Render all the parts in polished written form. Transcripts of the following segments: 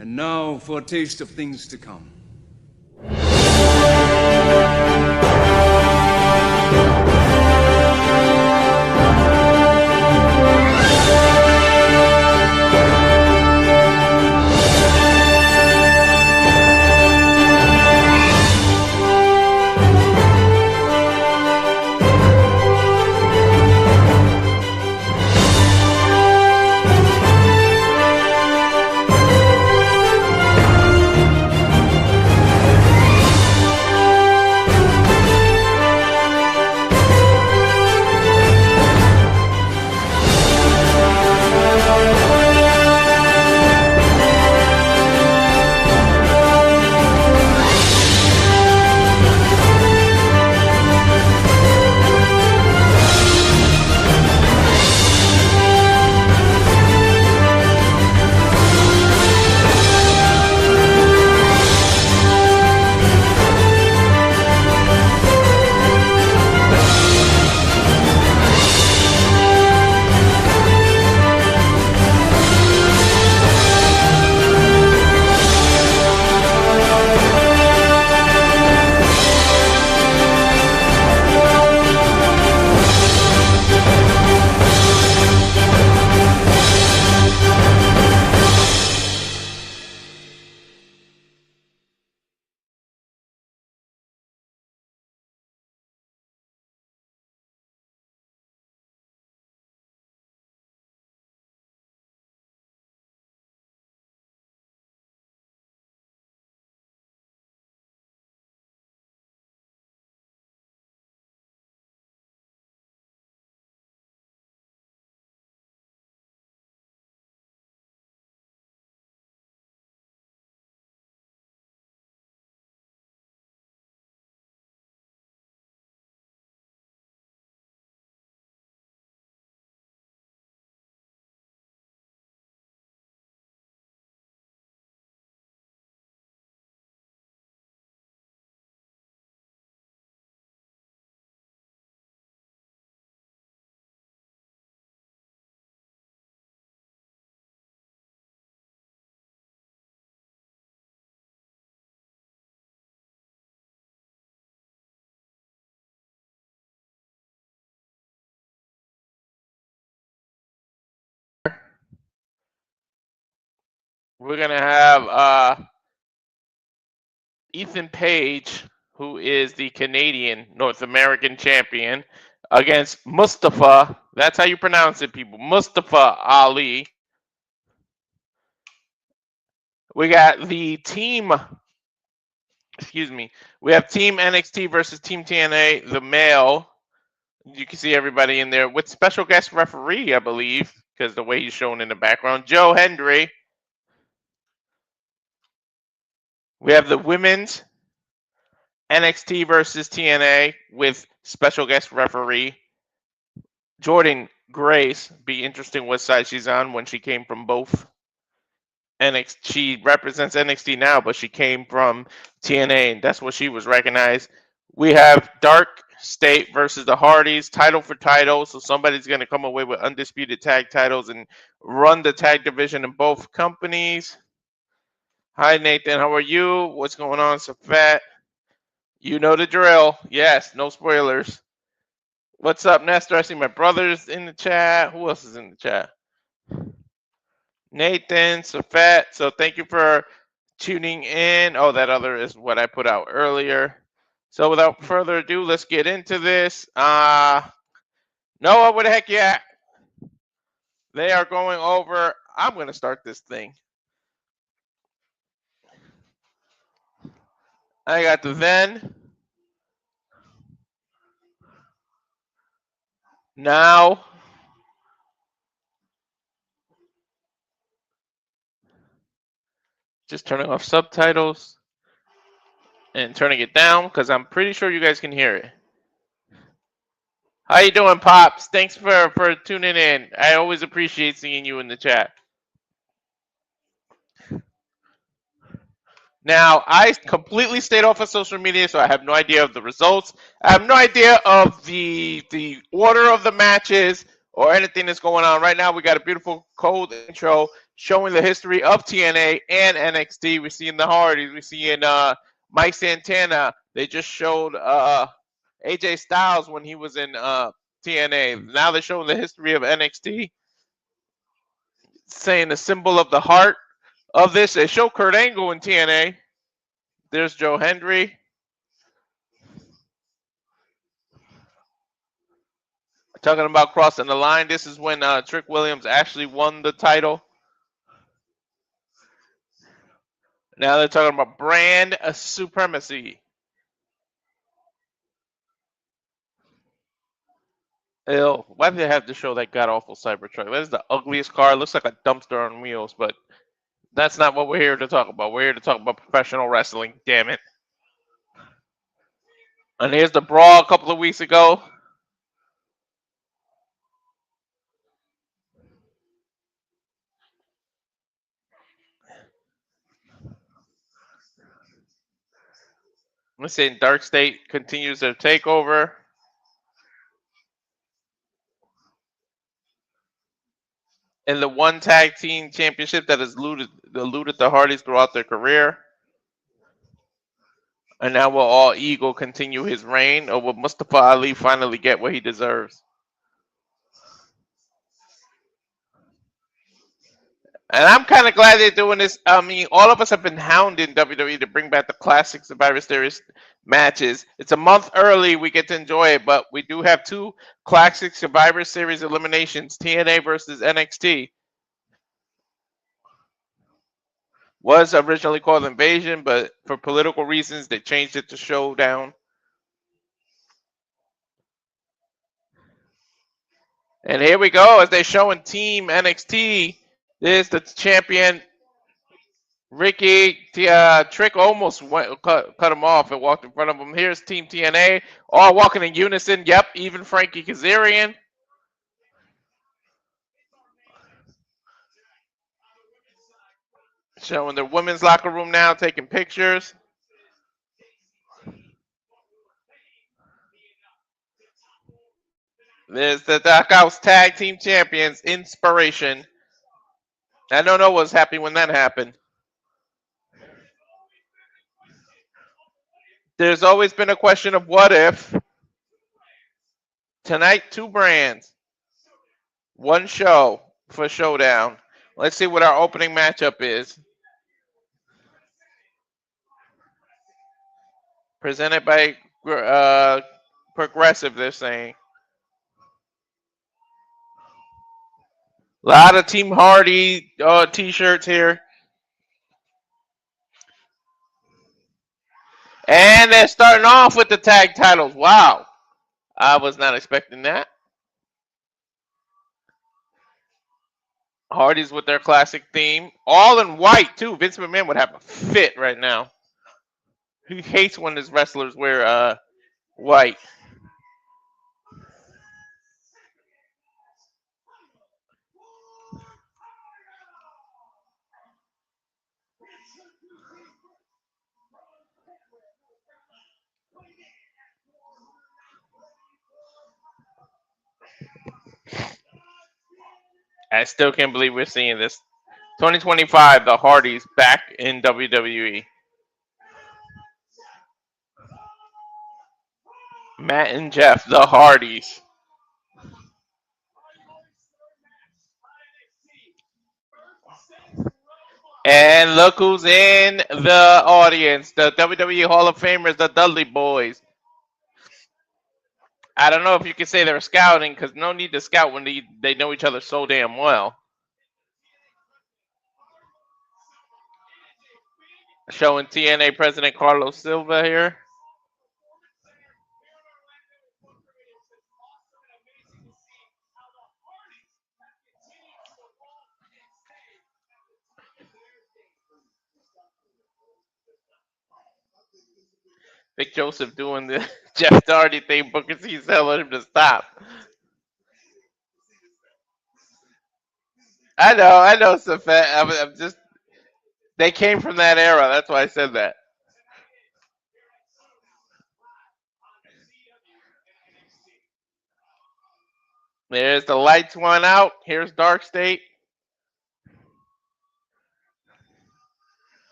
And now for a taste of things to come. We're going to have Ethan Page, who is the Canadian North American champion, against Mustafa. That's how you pronounce it, people. Mustafa Ali. We got the team. Excuse me. We have Team NXT versus Team TNA, the male. You can see everybody in there with special guest referee, I believe, because the way he's shown in the background, Joe Hendry. We have the women's NXT versus TNA with special guest referee Jordynne Grace. Be interesting what side she's on when she came from both. She represents NXT now, but she came from TNA, and that's what she was recognized. We have Darkstate versus the Hardys, title for title. So somebody's going to come away with undisputed tag titles and run the tag division in both companies. Hi, Nathan. How are you? What's going on, Safat? You know the drill. Yes, no spoilers. What's up, Nestor? I see my brother's in the chat. Who else is in the chat? Nathan, Safat. So thank you for tuning in. Oh, that other is what I put out earlier. So without further ado, let's get into this. Noah, where the heck you at? They are going over. I'm going to start this thing. I got the then, now, just turning off subtitles and turning it down because I'm pretty sure you guys can hear it. How you doing, Pops? Thanks for tuning in. I always appreciate seeing you in the chat. Now, I completely stayed off of social media, so I have no idea of the results. I have no idea of the order of the matches or anything that's going on right now. We got a beautiful cold intro showing the history of TNA and NXT. We're seeing the Hardys. We're seeing Mike Santana. They just showed AJ Styles when he was in TNA. Now they're showing the history of NXT, saying the symbol of the heart of this. They show Kurt Angle in TNA. There's Joe Hendry. Talking about crossing the line. This is when Trick Williams actually won the title. Now they're talking about brand supremacy. Ew, why did they have to show that god awful Cybertruck? That is the ugliest car. It looks like a dumpster on wheels, but that's not what we're here to talk about. We're here to talk about professional wrestling, damn it. And here's the brawl a couple of weeks ago. We're saying Darkstate continues their takeover. And the one tag team championship that has eluded the Hardys throughout their career. And now will All Eagle continue his reign, or will Mustafa Ali finally get what he deserves? And I'm kind of glad they're doing this. I mean, all of us have been hounding WWE to bring back the classic Survivor Series matches. It's a month early. We get to enjoy it, but we do have two classic Survivor Series eliminations, TNA versus NXT. Was originally called Invasion, but for political reasons, they changed it to Showdown. And here we go, as they're showing Team NXT. There's the champion, Ricky. Trick almost cut him off and walked in front of him. Here's Team TNA, all walking in unison. Yep, even Frankie Kazarian. Showing the women's locker room now, taking pictures. There's the Knockouts Tag Team Champions, IInspiration. I don't know what's happy when that happened. There's always been a question of what if. Tonight, two brands, one show for Showdown. Let's see what our opening matchup is. Presented by Progressive, they're saying. A lot of Team Hardy t-shirts here. And they're starting off with the tag titles. Wow. I was not expecting that. Hardy's with their classic theme. All in white, too. Vince McMahon would have a fit right now. He hates when his wrestlers wear white. I still can't believe we're seeing this. 2025, the Hardys back in WWE. Matt and Jeff, the Hardys. And look who's in the audience. The WWE Hall of Famers, the Dudley Boys. I don't know if you can say they're scouting, because no need to scout when they know each other so damn well. Showing TNA President Carlos Silva here. Vic Joseph doing the Jeff Hardy thing. Booker T's telling him to stop. I know, Safet. I'm just. They came from that era. That's why I said that. There's the lights one out. Here's Darkstate.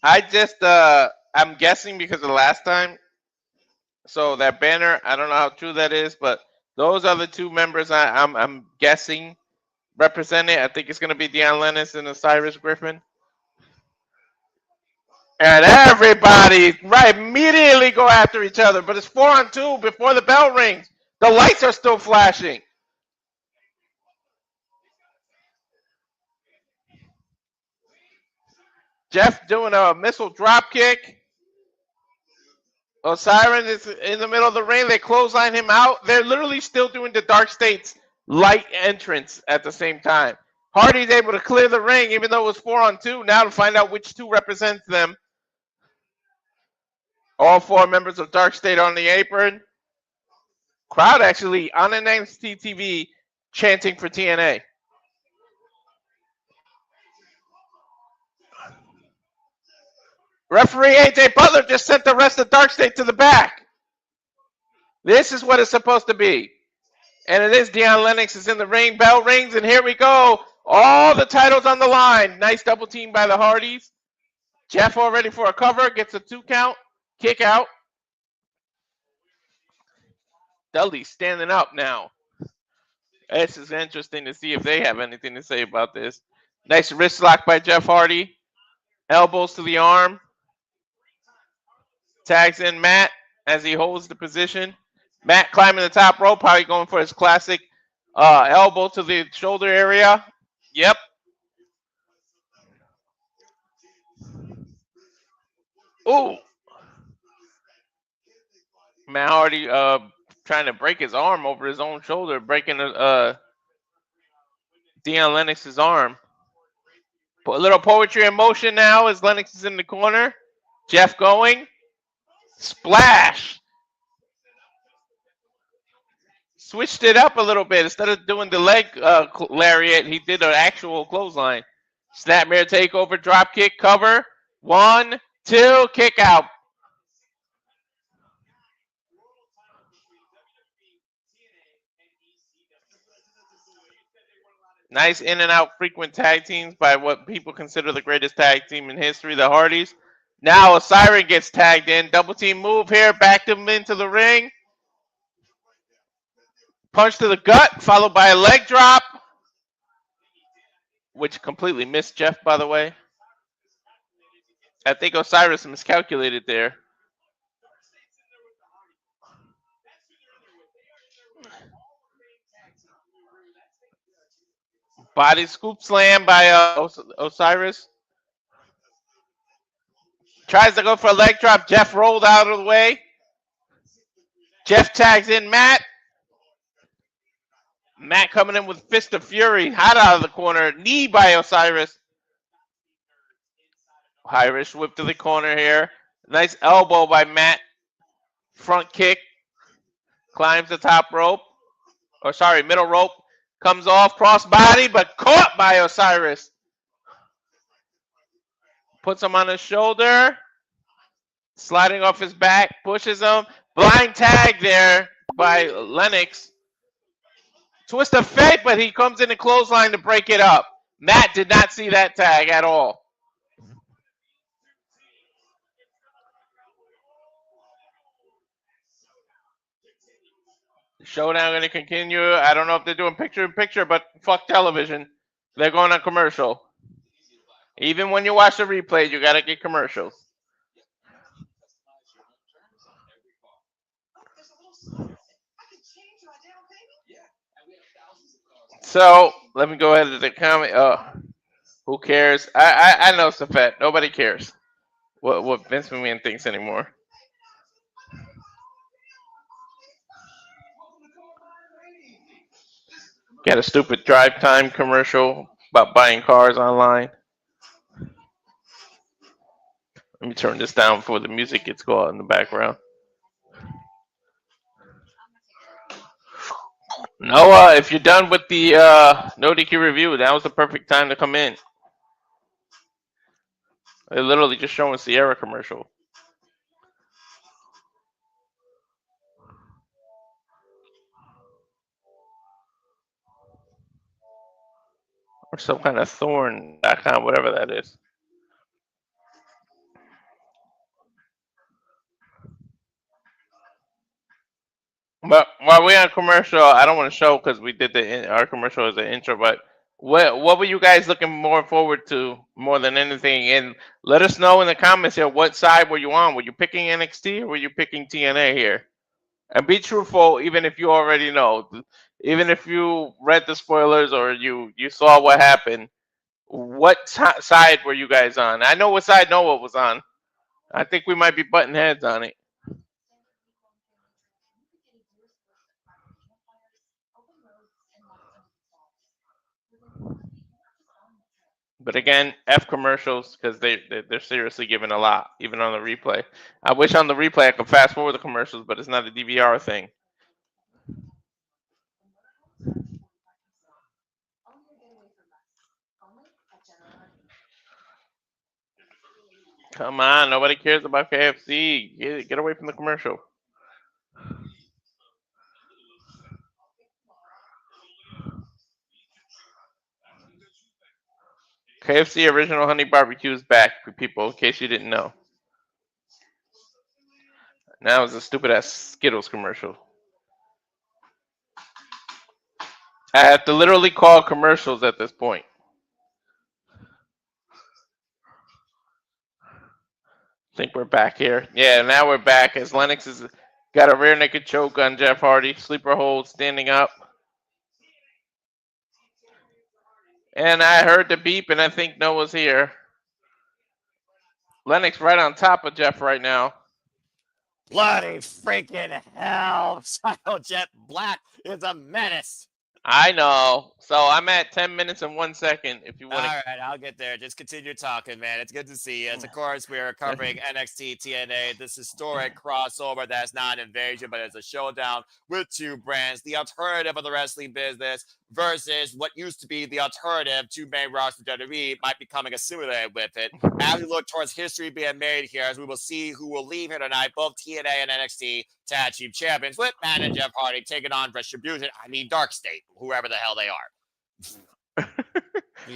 I'm guessing because of the last time. So that banner, I don't know how true that is, but those are the two members I'm guessing represent it. I think it's going to be Deion Lennox and Osiris Griffin. And everybody right immediately go after each other, but it's 4-on-2 before the bell rings. The lights are still flashing. Jeff doing a missile drop kick. Osiris is in the middle of the ring. They clothesline him out. They're literally still doing the Darkstate's light entrance at the same time. Hardy's able to clear the ring, even though it was 4-on-2. Now to find out which two represents them. All four members of Darkstate on the apron. Crowd actually on NXT TV chanting for TNA. Referee AJ Butler just sent the rest of Darkstate to the back. This is what it's supposed to be. And it is Deion Lennox is in the ring. Bell rings, and here we go. All the titles on the line. Nice double team by the Hardys. Jeff all ready for a cover. Gets a 2 count. Kick out. Dudley's standing up now. This is interesting to see if they have anything to say about this. Nice wrist lock by Jeff Hardy. Elbows to the arm. Tags in Matt as he holds the position. Matt climbing the top rope, probably going for his classic elbow to the shoulder area. Yep. Ooh. Matt Hardy trying to break his arm over his own shoulder, breaking Deion Lennox's arm. Put a little poetry in motion now as Lennox is in the corner. Jeff going. Splash. Switched it up a little bit. Instead of doing the leg lariat, he did an actual clothesline. Snapmare takeover, drop kick, cover. 1, 2, kick out. Nice in and out frequent tag teams by what people consider the greatest tag team in history, the Hardys. Now a Siren gets tagged in. Double team move here. Backed him into the ring. Punch to the gut, followed by a leg drop. Which completely missed Jeff, by the way. I think Osiris miscalculated there. Body scoop slam by Osiris. Tries to go for a leg drop. Jeff rolled out of the way. Jeff tags in Matt. Matt coming in with Fist of Fury. Hot out of the corner. Knee by Osiris. Irish whip to the corner here. Nice elbow by Matt. Front kick. Climbs the top rope. Or sorry, middle rope. Comes off cross body, but caught by Osiris. Puts him on his shoulder. Sliding off his back. Pushes him. Blind tag there by Lennox. Twist of fate, but he comes in the clothesline to break it up. Matt did not see that tag at all. Showdown going to continue. I don't know if they're doing picture-in-picture, but fuck television. They're going on commercial. Even when you watch the replay, you got to get commercials. So, let me go ahead to the comment. Who cares? I know Safet. Nobody cares what Vince McMahon thinks anymore. Got a stupid drive time commercial about buying cars online. Let me turn this down before the music gets going in the background. Noah, if you're done with the No DQ review, that was the perfect time to come in. They're literally just showing Sierra commercial. or some kind of thorn.com, whatever that is. But while we're on commercial, I don't want to show because we did our commercial as an intro. But what were you guys looking more forward to more than anything? And let us know in the comments here what side were you on? Were you picking NXT or were you picking TNA here? And be truthful, even if you already know, even if you read the spoilers or you saw what happened. What side were you guys on? I know what side Noah was on. I think we might be butting heads on it. But again, F commercials because they're seriously giving a lot, even on the replay. I wish on the replay I could fast forward the commercials, but it's not a DVR thing. Come on, nobody cares about KFC. Get away from the commercial. KFC Original Honey Barbecue is back for people, in case you didn't know. Now it's a stupid ass Skittles commercial. I have to literally call commercials at this point. I think we're back here. Yeah, now we're back as Lennox has got a rear naked choke on Jeff Hardy. Sleeper hold, standing up. And I heard the beep, and I think Noah's here. Lennox right on top of Jeff right now. Bloody freaking hell. Psycho Jet Black is a menace. I know. So I'm at 10 minutes and 1 second. If you want All right, I'll get there. Just continue talking, man. It's good to see you. As of course, we're covering NXT TNA, this historic crossover that's not an invasion, but it's a showdown with two brands, the alternative of the wrestling business versus what used to be the alternative to main roster WWE might be coming assimilated with it. As we look towards history being made here, as we will see who will leave here tonight, both TNA and NXT Tag Team Champions, with Matt and Jeff Hardy taking on Retribution. I mean, Darkstate, whoever the hell they are.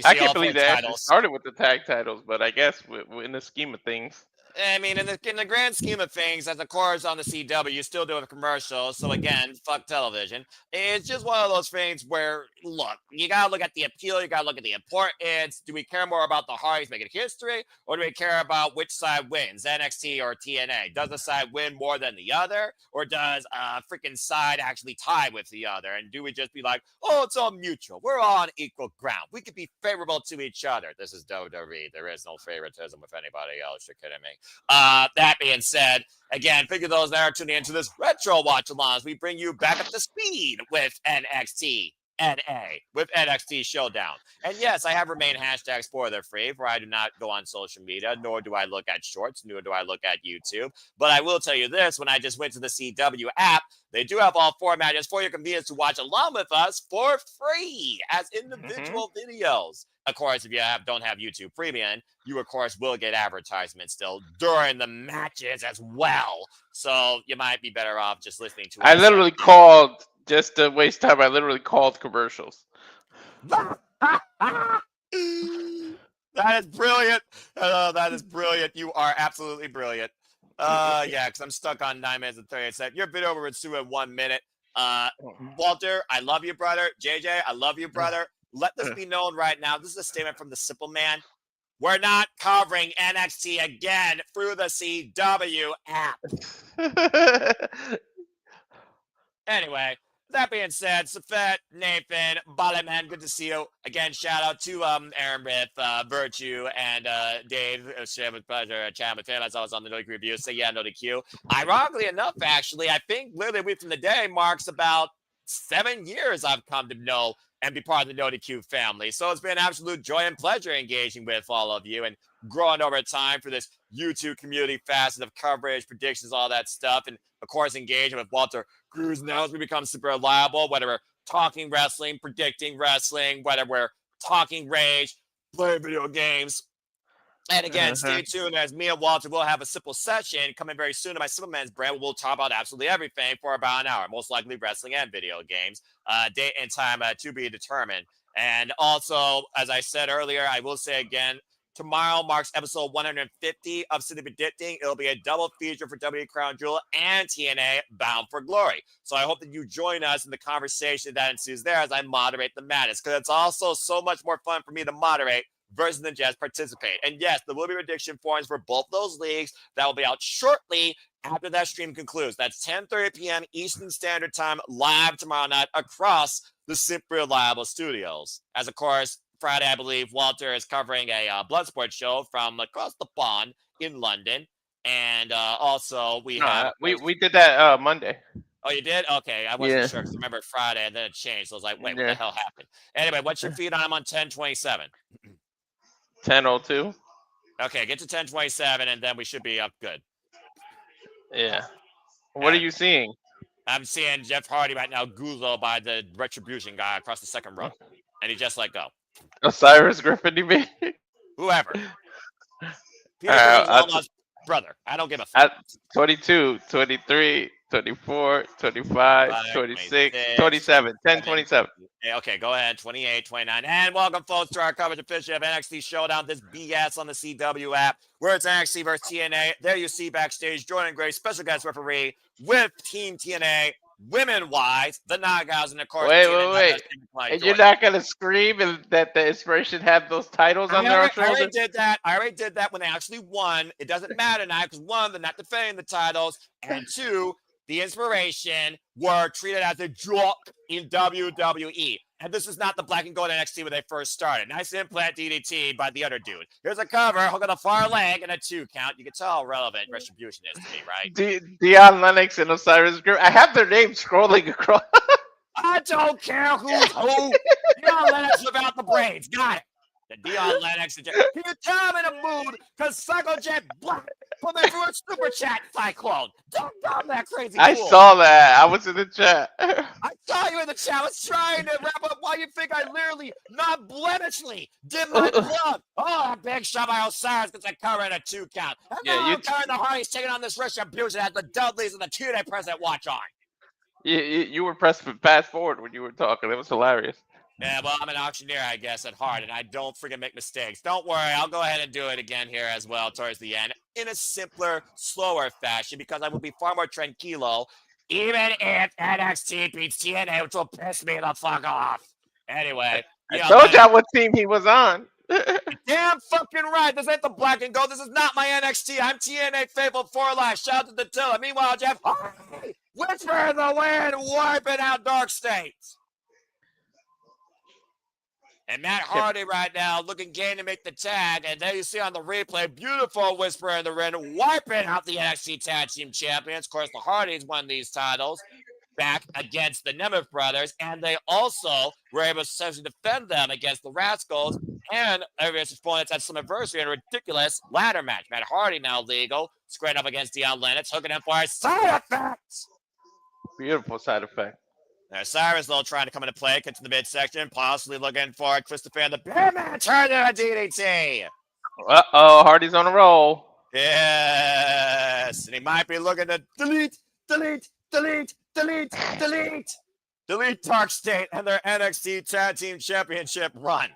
I can't believe they actually started with the tag titles, but I guess in the scheme of things. I mean, in the grand scheme of things, as of course on the CW, you're still doing commercials. So again, fuck television. It's just one of those things where, look, you gotta look at the appeal, you gotta look at the importance. Do we care more about the Hardys making history, or do we care about which side wins, NXT or TNA? Does the side win more than the other, or does a freaking side actually tie with the other? And do we just be like, oh, it's all mutual, we're all on equal ground, we could be favorable to each other? This is WWE. There is no favoritism with anybody else. You're kidding me. That being said, again, figure those that are tuning into this retro watch along as we bring you back up to speed with NXT NA, with NXT Showdown. And yes, I have remained hashtag spoiler free, for I do not go on social media, nor do I look at shorts, nor do I look at YouTube. But I will tell you this, when I just went to the CW app, they do have all four matches for your convenience to watch along with us for free as individual videos. Of course, if you don't have YouTube Premium, you, of course, will get advertisements still during the matches as well. So you might be better off just listening to us. I literally called, just to waste time, I literally called commercials. That is brilliant. That is brilliant. You are absolutely brilliant. Yeah, because I'm stuck on 9 minutes and 38 seconds. Your video over Sue in 1 minute. Walter, I love you, brother. JJ, I love you, brother. Let this be known right now. This is a statement from the Simple Man. We're not covering NXT again through the CW app. Anyway, that being said, Safet, Nathan, Balaman, good to see you. Again, shout out to Aaron with Virtue and Dave. Share with pleasure. Chat with him as I was on the Note review. Say yeah, no to Q. Ironically enough, actually, I think literally a week from the day marks about 7 years I've come to know and be part of the Noti Q family. So it's been an absolute joy and pleasure engaging with all of you and growing over time for this YouTube community facet of coverage, predictions, all that stuff. And of course, engaging with Walter Cruz now as we become super reliable, whether we're talking wrestling, predicting wrestling, whether we're talking rage, playing video games. And again, stay tuned as me and Walter will have a simple session coming very soon to my Simple Man's brand. We'll talk about absolutely everything for about an hour, most likely wrestling and video games. Date and time to be determined. And also, as I said earlier, I will say again, tomorrow marks episode 150 of City Predicting. It'll be a double feature for W Crown Jewel and TNA Bound for Glory. So I hope that you join us in the conversation that ensues there as I moderate the madness, because it's also so much more fun for me to moderate versus than just participate. And yes, there will be prediction forums for both those leagues that will be out shortly after that stream concludes. That's 10:30 p.m. Eastern Standard Time, live tomorrow night across the Simply Reliable Studios. As of course, Friday, I believe Walter is covering a Bloodsport show from across the pond in London. And also we have... we did that Monday. Oh, you did? Okay, I wasn't sure because I remember Friday and then it changed. So I was like, wait, what the hell happened? Anyway, what's your feed on? I'm on 1027. 10:02. Okay, get to 1027 and then we should be up good. Yeah. What are you seeing? I'm seeing Jeff Hardy right now Guzo by the Retribution guy across the second row. And he just let go. Osiris Griffin, you mean? Whoever. Peter Griffin's Lola's brother. I don't give a fuck. 22, 23, 24, 25, 26, 27, 10, 27. Okay, go ahead. 28, 29. And welcome, folks, to our coverage officially of NXT Showdown, this BS on the CW app, where it's NXT versus TNA. There you see backstage, Jordynne Grace, special guest referee with Team TNA, women-wise, the Nagas, and of course... Wait. And you're not going to scream that the Inspiration have those titles on their shoulders? I already did that when they actually won. It doesn't matter now, because one, they're not defending the titles, and two, the Inspiration were treated as a joke in WWE. And this is not the black and gold NXT when they first started. Nice implant DDT by the other dude. Here's a cover, hook on the far leg, and a 2 count. You can tell how relevant Retribution is to me, right? Dion Lennox and Osiris Griffin. I have their names scrolling across. I don't care who's who. Dion Lennox without the braids. Got it. The Dion Lennox. Can you tell I'm in a mood? Because Psychojet Black put me through a super chat cyclone. Don't dumb that crazy I fool. saw that. I was in the chat. I saw you in the chat. I was trying to wrap up why you think I literally, not blemishly, did my blood. Oh, big shot by Osiris because I covered a 2 count. And now I'm carrying the Hardys taking on this Retribution as the Dudleys and the TNA president watch on. You were pressed fast forward when you were talking. It was hilarious. Yeah, well, I'm an auctioneer, I guess, at heart, and I don't freaking make mistakes. Don't worry, I'll go ahead and do it again here as well towards the end in a simpler, slower fashion because I will be far more tranquilo, even if NXT beats TNA, which will piss me the fuck off. Anyway. I told y'all what team he was on. Damn fucking right. This ain't the black and gold. This is not my NXT. I'm TNA faithful for life. Shout out to the Tilla. Meanwhile, Jeff Hardy, whisper in the wind, wiping out Darkstate. And Matt Hardy right now looking game to make the tag. And there you see on the replay, beautiful whisper in the ring, wiping out the NXT Tag Team Champions. Of course, the Hardys won these titles back against the Nemeth brothers. And they also were able to successfully defend them against the Rascals and various opponents at some adversity in a ridiculous ladder match. Matt Hardy now legal, squaring up against Dion Lennox, hooking him for a side effect. Beautiful side effect. Cyrus, though, trying to come into play, gets to the midsection, possibly looking for Christopher and the Bearman, turn to a DDT. Uh-oh, Hardy's on a roll. Yes, and he might be looking to delete Darkstate and their NXT Tag Team Championship run.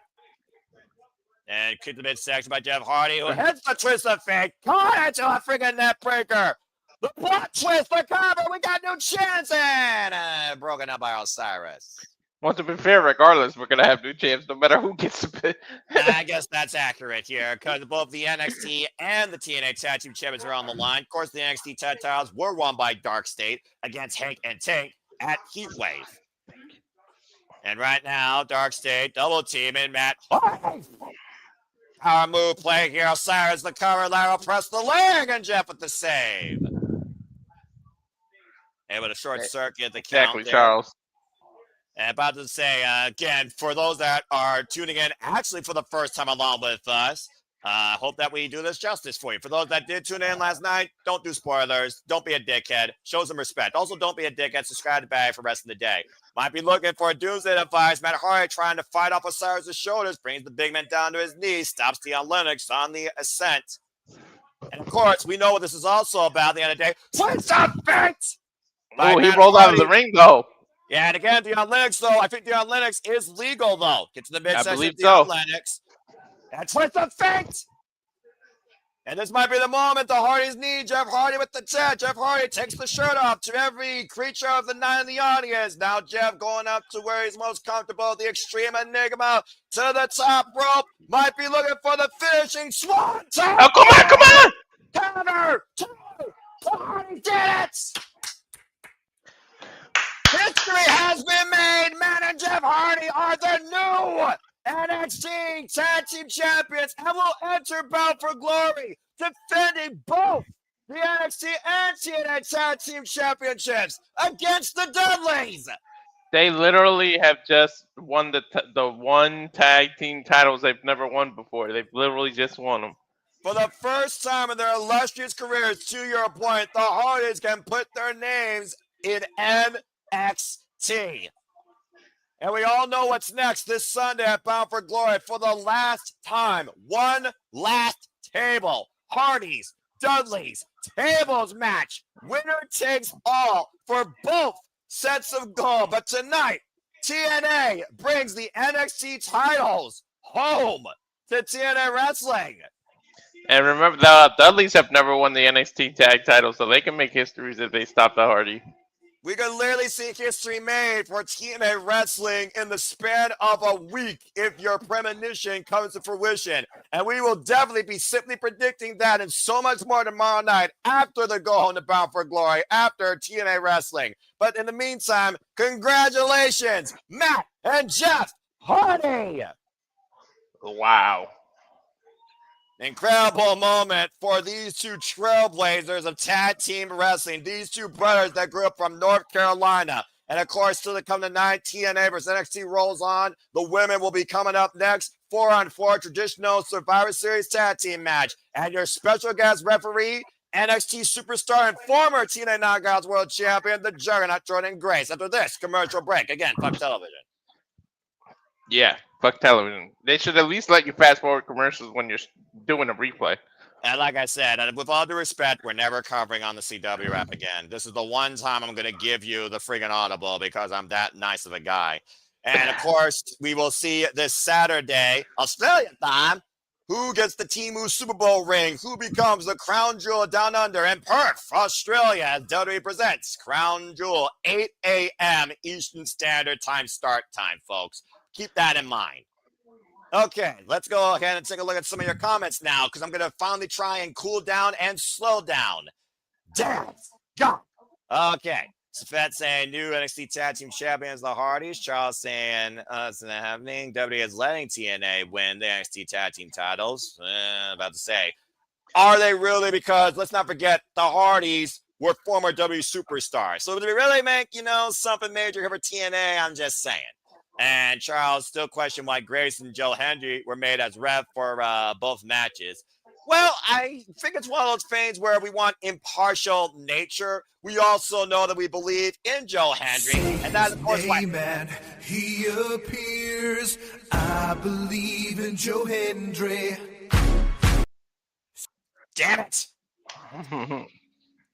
And kick the midsection by Jeff Hardy, who hits the twist of fate, caught into a friggin' net breaker. The plot twist, the cover, we got new champs and broken up by Osiris. Well, to be fair, regardless, we're going to have new champs no matter who gets the pin. I guess that's accurate here because both the NXT and the TNA Tag Team Champions are on the line. Of course, the NXT Tag Titles were won by Darkstate against Hank and Tank at Heatwave. And right now, Darkstate double teaming Matt. Power move play here. Osiris the cover, lateral press the leg, and Jeff with the save. Able to short circuit the count. Exactly, Charles. And about to say, again, for those that are tuning in actually for the first time along with us, hope that we do this justice for you. For those that did tune in last night, don't do spoilers. Don't be a dickhead. Show some respect. Also, don't be a dickhead. Subscribe to Bag for the rest of the day. Might be looking for a doomsday device. Matt Hardy trying to fight off Osiris' shoulders. Brings the big man down to his knees. Stops Dion Lennox on the ascent. And, of course, we know what this is also about at the end of the day. Twist of fate! Oh, he rolled out of the ring, though. Yeah, and again, Deion Lennox, though, I think Deion Lennox is legal, though. Get to the I midsection, believe Deion so. Lennox. And twist of fate! And this might be the moment the Hardys need Jeff Hardy with the 10. Jeff Hardy takes the shirt off to every creature of the night in the audience. Now Jeff going up to where he's most comfortable. The Extreme Enigma to the top rope. Might be looking for the finishing swan. Oh, come on, come on! Counter! Two! Hardy did it! History has been made. Matt and Jeff Hardy are the new NXT Tag Team Champions and will enter Bound for Glory, defending both the NXT and TNA Tag Team Championships against the Dudleys. They literally have just won the one tag team titles they've never won before. They've literally just won them. For the first time in their illustrious careers, to your point, the Hardys can put their names in NXT. And we all know what's next this Sunday at Bound for Glory for the last time. One last table. Hardys, Dudleys, tables match. Winner takes all for both sets of gold. But tonight, TNA brings the NXT titles home to TNA Wrestling. And remember, the Dudleys have never won the NXT tag title, so they can make histories if they stop the Hardy. We can literally see history made for TNA Wrestling in the span of a week if your premonition comes to fruition. And we will definitely be simply predicting that and so much more tomorrow night after the go home to Bound for Glory, after TNA Wrestling. But in the meantime, congratulations, Matt and Jeff Hardy. Wow. Incredible moment for these two trailblazers of tag team wrestling. These two brothers that grew up from North Carolina. And of course, still to come tonight, TNA versus NXT rolls on. The women will be coming up next. 4-on-4 traditional Survivor Series tag team match. And your special guest referee, NXT superstar and former TNA Knockouts World Champion, the Juggernaut Jordynne Grace. After this commercial break, again, fuck television. Yeah, fuck television. They should at least let you fast forward commercials when you're doing a replay. And like I said, and with all due respect, we're never covering on the CW app again. This is the one time I'm going to give you the friggin' audible because I'm that nice of a guy. And of course, we will see this Saturday, Australian time, who gets the Temu Super Bowl ring, who becomes the crown jewel down under in Perth, Australia, as WWE presents Crown Jewel, 8 a.m. Eastern Standard Time start time, folks. Keep that in mind. Okay, let's go ahead and take a look at some of your comments now because I'm going to finally try and cool down and slow down. Damn, go. Okay, Safet saying new NXT Tag Team Champions, the Hardys. Charles saying it's not happening. WWE is letting TNA win the NXT Tag Team titles. About to say, are they really? Because let's not forget, the Hardys were former W superstars. So do we really make, something major here for TNA? I'm just saying. And Charles still questioned why Grace and Joe Hendry were made as ref for both matches. Well, I think it's one of those things where we want impartial nature. We also know that we believe in Joe Hendry. And that's, of course, why. Amen. He appears. I believe in Joe Hendry. Damn it.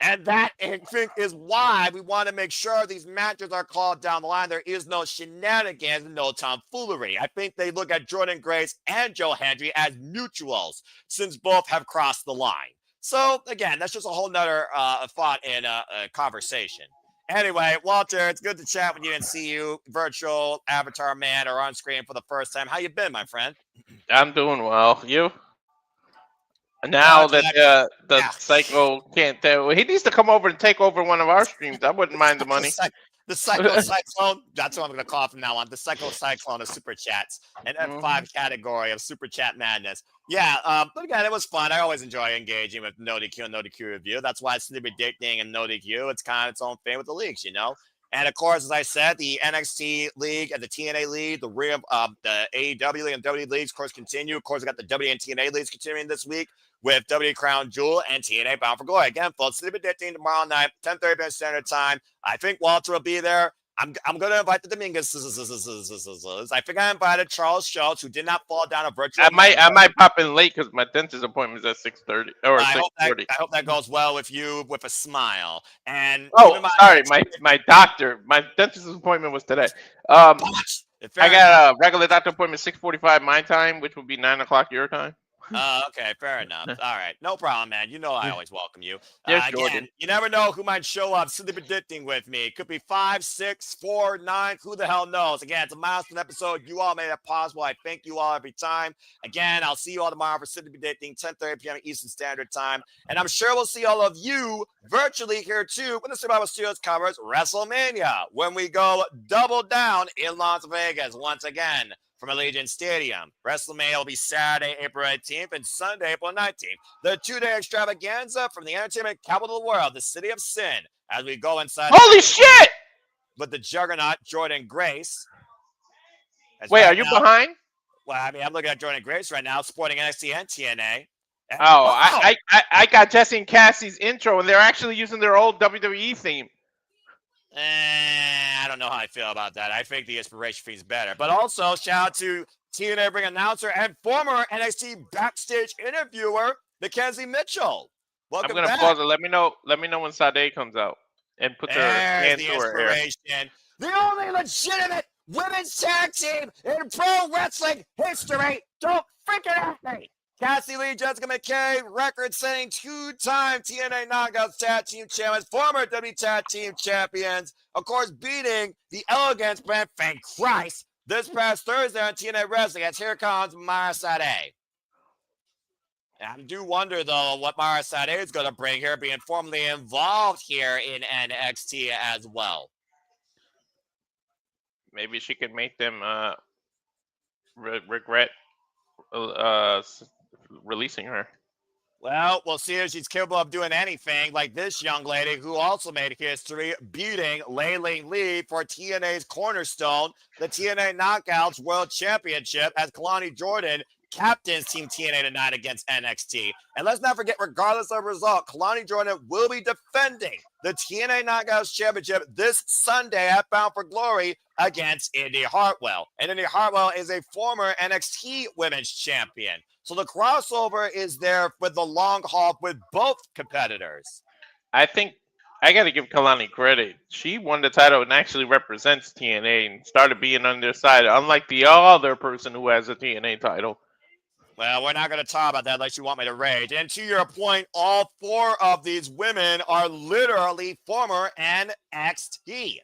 And that, I think, is why we want to make sure these matches are called down the line. There is no shenanigans, no tomfoolery. I think they look at Jordynne Grace and Joe Hendry as mutuals, since both have crossed the line. So, again, that's just a whole nother thought in a conversation. Anyway, Walter, it's good to chat with you and see you, virtual avatar man, or on screen for the first time. How you been, my friend? I'm doing well. You? Now that the Psycho can't tell, he needs to come over and take over one of our streams. I wouldn't mind the money. The Psycho Cyclone, that's what I'm going to call from now on. The Psycho Cyclone of Super Chats, an F5 category of Super Chat madness. Yeah, but again, it was fun. I always enjoy engaging with No DQ and No DQ Review. That's why it's Sleepy Dick Ding and No DQ. It's kind of its own thing with the leagues, And of course, as I said, the NXT League and the TNA League, the AEW and WWE Leagues, of course, continue. Of course, we got the WWE and TNA Leagues continuing this week with WWE Crown Jewel and TNA Bound for Glory. Again, folks, Sleepy Dick Ding tomorrow night, 10:30 Standard Time. I think Walter will be there. I'm going to invite the Dominguez. I think I invited Charles Schultz, who did not fall down a virtual. I might pop in late because my dentist appointment is at 6:30 or 6:40. I hope that goes well with you with a smile. And sorry, my doctor, my dentist appointment was today. I got a regular doctor appointment 6:45 my time, which would be 9 o'clock your time. Okay, fair enough. All right, no problem, man. You know I always welcome you. Jordan. You never know who might show up simply predicting with me. It could be 5, 6, 4, 9. Who the hell knows? Again, it's a milestone episode. You all made it possible. I thank you all every time. Again, I'll see you all tomorrow for simply predicting 10:30 p.m. Eastern Standard Time. And I'm sure we'll see all of you virtually here too when the Survivor Studios covers WrestleMania, when we go double down in Las Vegas once again. From Allegiant Stadium. WrestleMania will be Saturday, April 18th and Sunday, April 19th. The 2-day extravaganza from the entertainment capital of the world, the city of sin, as we go inside. Holy shit! With the juggernaut, Jordynne Grace. Wait, are you behind? Well, I mean, I'm looking at Jordynne Grace right now, sporting NXT and TNA. I got Jacy and Cassie's intro, and they're actually using their old WWE theme. I don't know how I feel about that. I think the IInspiration theme is better. But also, shout out to TNA ring announcer and former NXT backstage interviewer, Mackenzie Mitchell. Welcome back. I'm gonna pause it. Let me know when Sade comes out and puts her hand through her hair. The only legitimate women's tag team in pro wrestling history. Don't freaking at me. Cassie Lee, Jessica McKay, record-setting 2-time TNA Knockouts Tag Team Champions, former WWE Tag Team Champions, of course, beating the Elegance brand, thank Christ, this past Thursday on TNA Wrestling. As here comes Mara Sade. I do wonder, though, what Mara Sade is going to bring here, being formally involved here in NXT as well. Maybe she could make them regret releasing her. Well, we'll see if she's capable of doing anything like this young lady who also made history beating Layling Lee for TNA's cornerstone, the TNA Knockouts World Championship, as Kelani Jordynne captains Team TNA tonight against NXT. And let's not forget, regardless of result, Kelani Jordynne will be defending the TNA Knockouts Championship this Sunday at Bound for Glory against Indy Hartwell. And Indy Hartwell is a former NXT Women's Champion. So the crossover is there for the long haul with both competitors. I think I got to give Kelani credit. She won the title and actually represents TNA and started being on their side, unlike the other person who has a TNA title. Well, we're not going to talk about that unless you want me to rage. And to your point, all 4 of these women are literally former NXT.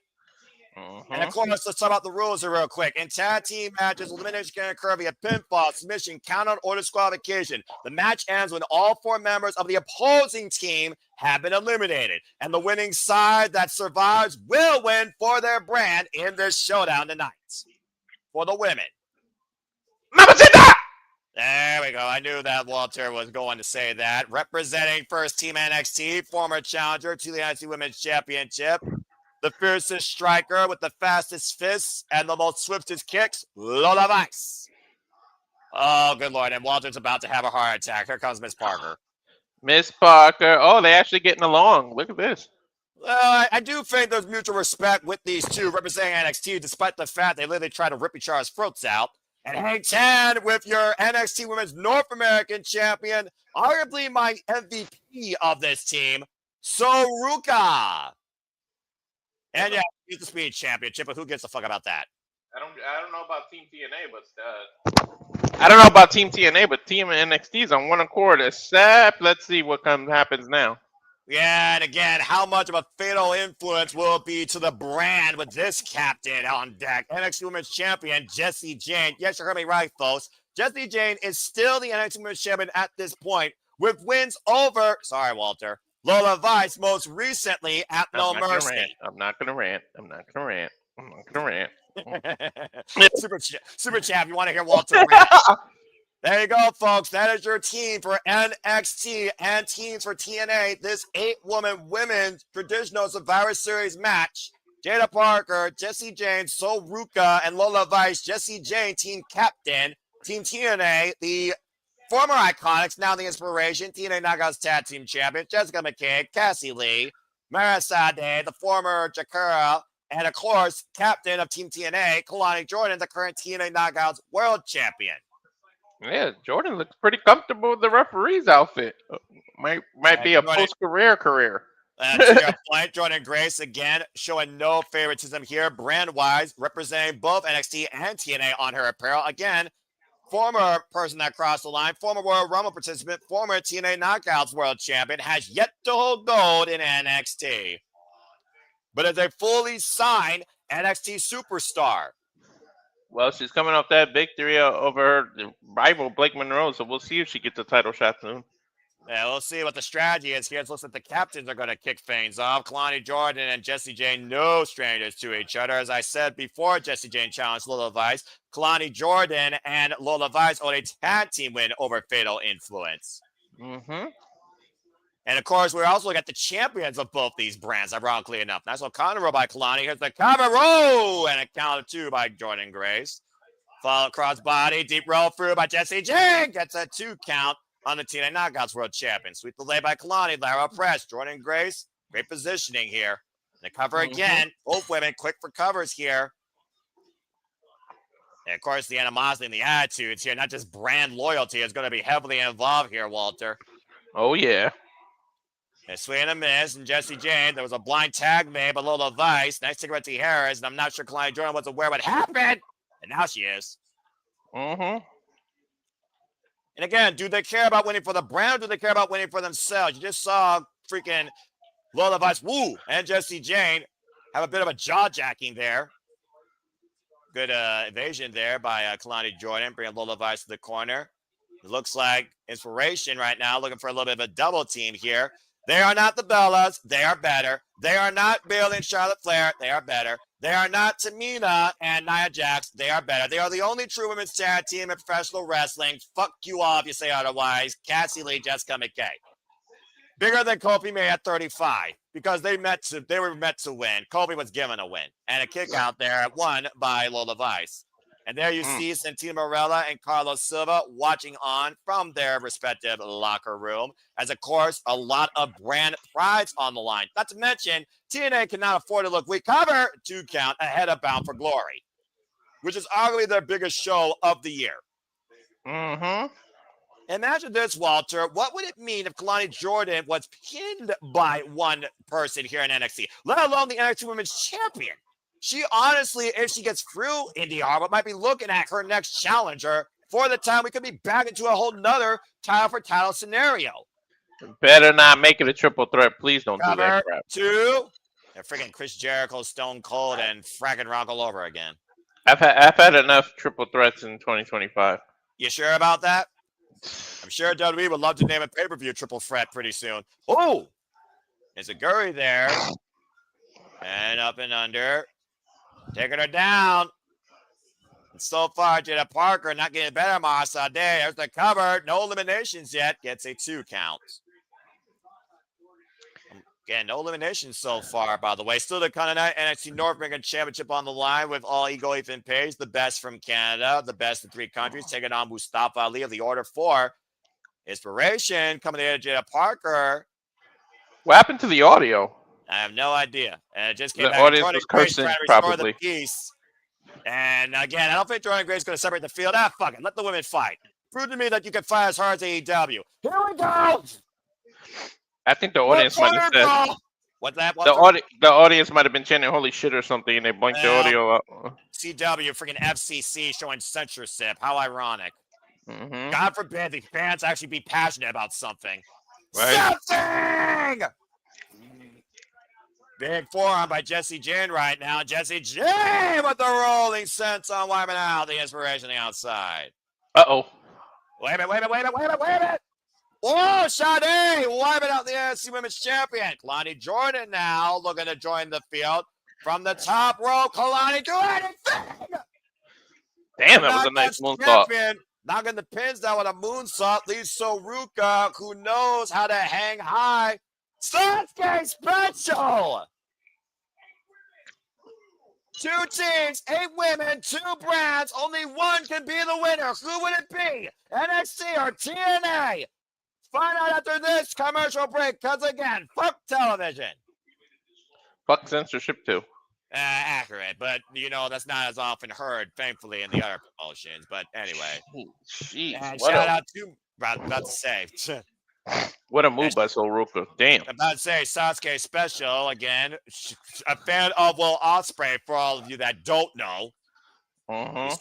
And of course, let's talk about the rules here real quick. In tag team matches, elimination can occur via pinfall, submission, count out, or disqualification. The match ends when all 4 members of the opposing team have been eliminated. And the winning side that survives will win for their brand in this showdown tonight. For the women. Mamacita! There we go. I knew that Walter was going to say that. Representing first team NXT, former challenger to the NXT Women's Championship. The fiercest striker with the fastest fists and the most swiftest kicks, Lola Vice. Oh, good Lord. And Walter's about to have a heart attack. Here comes Miss Parker. Miss Parker. Oh, they're actually getting along. Look at this. Well, I do think there's mutual respect with these two representing NXT, despite the fact they literally try to rip each other's throats out. And hang 10 with your NXT Women's North American Champion, arguably my MVP of this team, Ruca. And yeah, he's the Speed Championship, but who gives a fuck about that? I don't know about Team TNA, but Team NXT is on one accord. Except, let's see what happens now. Yeah, and again, how much of a fatal influence will it be to the brand with this captain on deck? NXT Women's Champion, Jacy Jayne. Yes, you heard me right, folks. Jacy Jayne is still the NXT Women's Champion at this point, with wins over, sorry, Walter, Lola Vice most recently at No Mercy. I'm not going to rant. Super Chat, you want to hear Walter rant. There you go, folks. That is your team for NXT and teams for TNA. This 8-woman women's traditional Survivor Series match. Jaida Parker, Jacy Jayne, Ruca, and Lola Vice. Jacy Jayne, team captain. Team TNA, the former Iconics, now the Inspiration, TNA Knockouts Tag Team Champion, Jessica McKay, Cassie Lee, Mara Sade, the former Jakara, And, of course, captain of Team TNA, Kelani Jordynne, the current TNA Knockouts World Champion. Yeah, Jordynne looks pretty comfortable with the referee's outfit. Might be a post-career career. To your point, Jordynne Grace, again, showing no favoritism here, brand-wise, representing both NXT and TNA on her apparel. Again, former person that crossed the line, former Royal Rumble participant, former TNA Knockouts World Champion, has yet to hold gold in NXT. But is a fully signed NXT superstar. Well, she's coming off that victory over her rival, Blake Monroe, so we'll see if she gets a title shot soon. Yeah, we'll see what the strategy is here. It looks like the captains are going to kick things off. Kelani Jordynne and Jacy Jayne, no strangers to each other. As I said before, Jacy Jayne challenged Lola Vice. Kelani Jordynne and Lola Vice on a tag team win over Fatal Influence. Mm-hmm. And, of course, we're also looking at the champions of both these brands, ironically enough. Nice little counter roll by Kelani. Here's the cover roll and a count of 2 by Jordynne Grace. Follow crossbody, deep roll through by Jacy Jayne. Gets a 2 count on the TNA Knockouts World Champion. Sweep the lay by Kelani. Lateral press. Jordynne Grace. Great positioning here. And the cover again. Both women quick for covers here. And, of course, the animosity and the attitudes here, not just brand loyalty, is going to be heavily involved here, Walter. Oh, yeah. A swing and a miss, and Jacy Jayne, there was a blind tag made by Lola Vice. Nice cigarette to Harris, and I'm not sure Kelani Jordynne was aware what happened. And now she is. Mm-hmm. And again, do they care about winning for the brand, or do they care about winning for themselves? You just saw freaking Lola Vice, and Jacy Jayne have a bit of a jaw-jacking there. Good evasion there by Kelani Jordynne, bringing Lola Vice to the corner. It looks like IInspiration right now, looking for a little bit of a double team here. They are not the Bellas. They are better. They are not Bayley and Charlotte Flair. They are better. They are not Tamina and Nia Jax. They are better. They are the only true women's tag team in professional wrestling. Fuck you all if you say otherwise. Cassie Lee, Jessica McKay. Bigger than Kofi May at 35 because they were meant to win. Kofi was given a win. And a kick out there won by Lola Vice. And there you see Santino Marella and Carlos Silva watching on from their respective locker room. As, of course, a lot of brand prides on the line. Not to mention, TNA cannot afford to look weak. Cover 2 count ahead of Bound for Glory, which is arguably their biggest show of the year. Mm-hmm. Imagine this, Walter. What would it mean if Kelani Jordynne was pinned by one person here in NXT, let alone the NXT Women's Champion? She honestly, if she gets through Indy Harbor, might be looking at her next challenger. For the time, we could be back into a whole nother title for title scenario. Better not make it a triple threat. Please don't do that crap. 2. And freaking Chris Jericho, Stone Cold, and fracking Rock all over again. I've had enough triple threats in 2025. You sure about that? I'm sure WWE would love to name a pay-per-view triple threat pretty soon. Oh! There's a Guri there. And up and under. Taking her down. And so far, Jaida Parker not getting better. Sade. There's the cover. No eliminations yet. Gets a 2 count. Again, no eliminations so far, by the way. Still the Continental NXT North American Championship on the line with All Ego Ethan Page, the best from Canada, the best in 3 countries, taking on Mustafa Ali of the Order 4. IInspiration coming in to Jaida Parker. What happened to the audio? I have no idea. And it just came the back. audience was cursing, probably. The peace. And again, I don't think Jordynne Grace is going to separate the field. Fuck it. Let the women fight. Prove to me that you can fight as hard as AEW. Here we go. I think the audience might have said. What's that? The audience might have been chanting "Holy shit" or something, and they blinked the audio out. CW, freaking FCC showing censorship. How ironic. Mm-hmm. God forbid the fans actually be passionate about something. Right. Something! Big forearm by Jacy Jayne right now. Jacy Jayne with the rolling sense on wiping out the IInspiration on the outside. Uh-oh. Wait a minute. Oh, Sade wiping out the NXT Women's Champion. Kelani Jordynne now looking to join the field. From the top row, Kelani do anything! Damn, that was a nice moonsault. Knocking the pins down with a moonsault leads to Ruca, who knows how to hang high. Sasuke special! 2 teams, 8 women, 2 brands. Only one can be the winner. Who would it be? NXT or TNA? Find out after this commercial break, because again, fuck television. Fuck censorship too. Accurate, but that's not as often heard, thankfully, in the other promotions. But anyway, Jeez, and what shout out to about to say, what a move by Ruca. Damn. about to say Sasuke special again. A fan of Will Ospreay for all of you that don't know.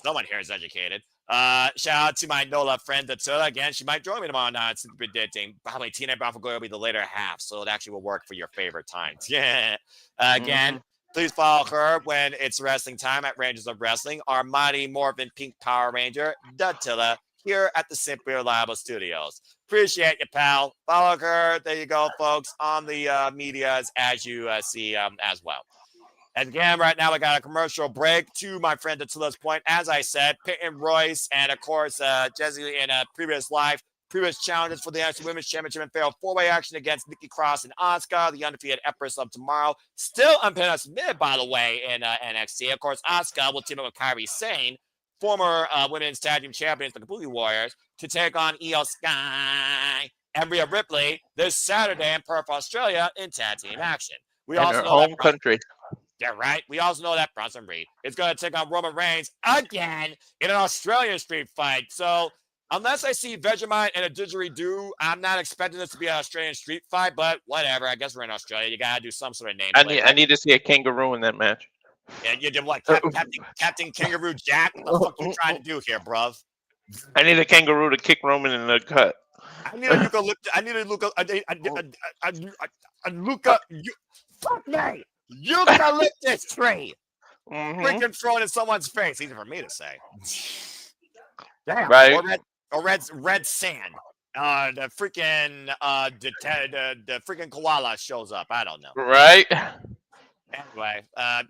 Someone here is educated. Shout out to my Nola friend Datsula again. She might join me tomorrow night since we're dating. Probably TNA Brown will be the later half, so it actually will work for your favorite times. Yeah. Again. Please follow her when it's wrestling time at Rangers of Wrestling. Our mighty Morphin Pink Power Ranger, Dattila, here at the Simply Reliable Studios. Appreciate you, pal. Follow her. There you go, folks, on the medias as you see as well. And again, right now, I got a commercial break to my friend Dattila's point. As I said, Peyton Royce and, of course, Jacy in a previous challenges for the NXT Women's Championship and failed four-way action against Nikki Cross and Asuka, the undefeated Empress of Tomorrow. Still unpinned submitted, by the way, in NXT. Of course, Asuka will team up with Kairi Sane, former women's tag team champions, the Kabuki Warriors, to take on Io Sky and Rhea Ripley this Saturday in Perth, Australia, in tag team action. We in also her know home country. Yeah, right. We also know that Bronson Reed is going to take on Roman Reigns again in an Australian street fight. So, unless I see Vegemite and a didgeridoo, I'm not expecting this to be an Australian street fight, but whatever. I guess we're in Australia. You got to do some sort of name. I need to see a kangaroo in that match. Yeah, you did what? Captain Kangaroo Jack? What the fuck you trying to do here, bruv? I need a kangaroo to kick Roman in the gut. I need a Luca. Fuck me! Eucalyptus tree! Freaking thrown in someone's face. Easy for me to say. Damn. Right. Or red sand. The freaking the freaking koala shows up. I don't know. Right. Anyway,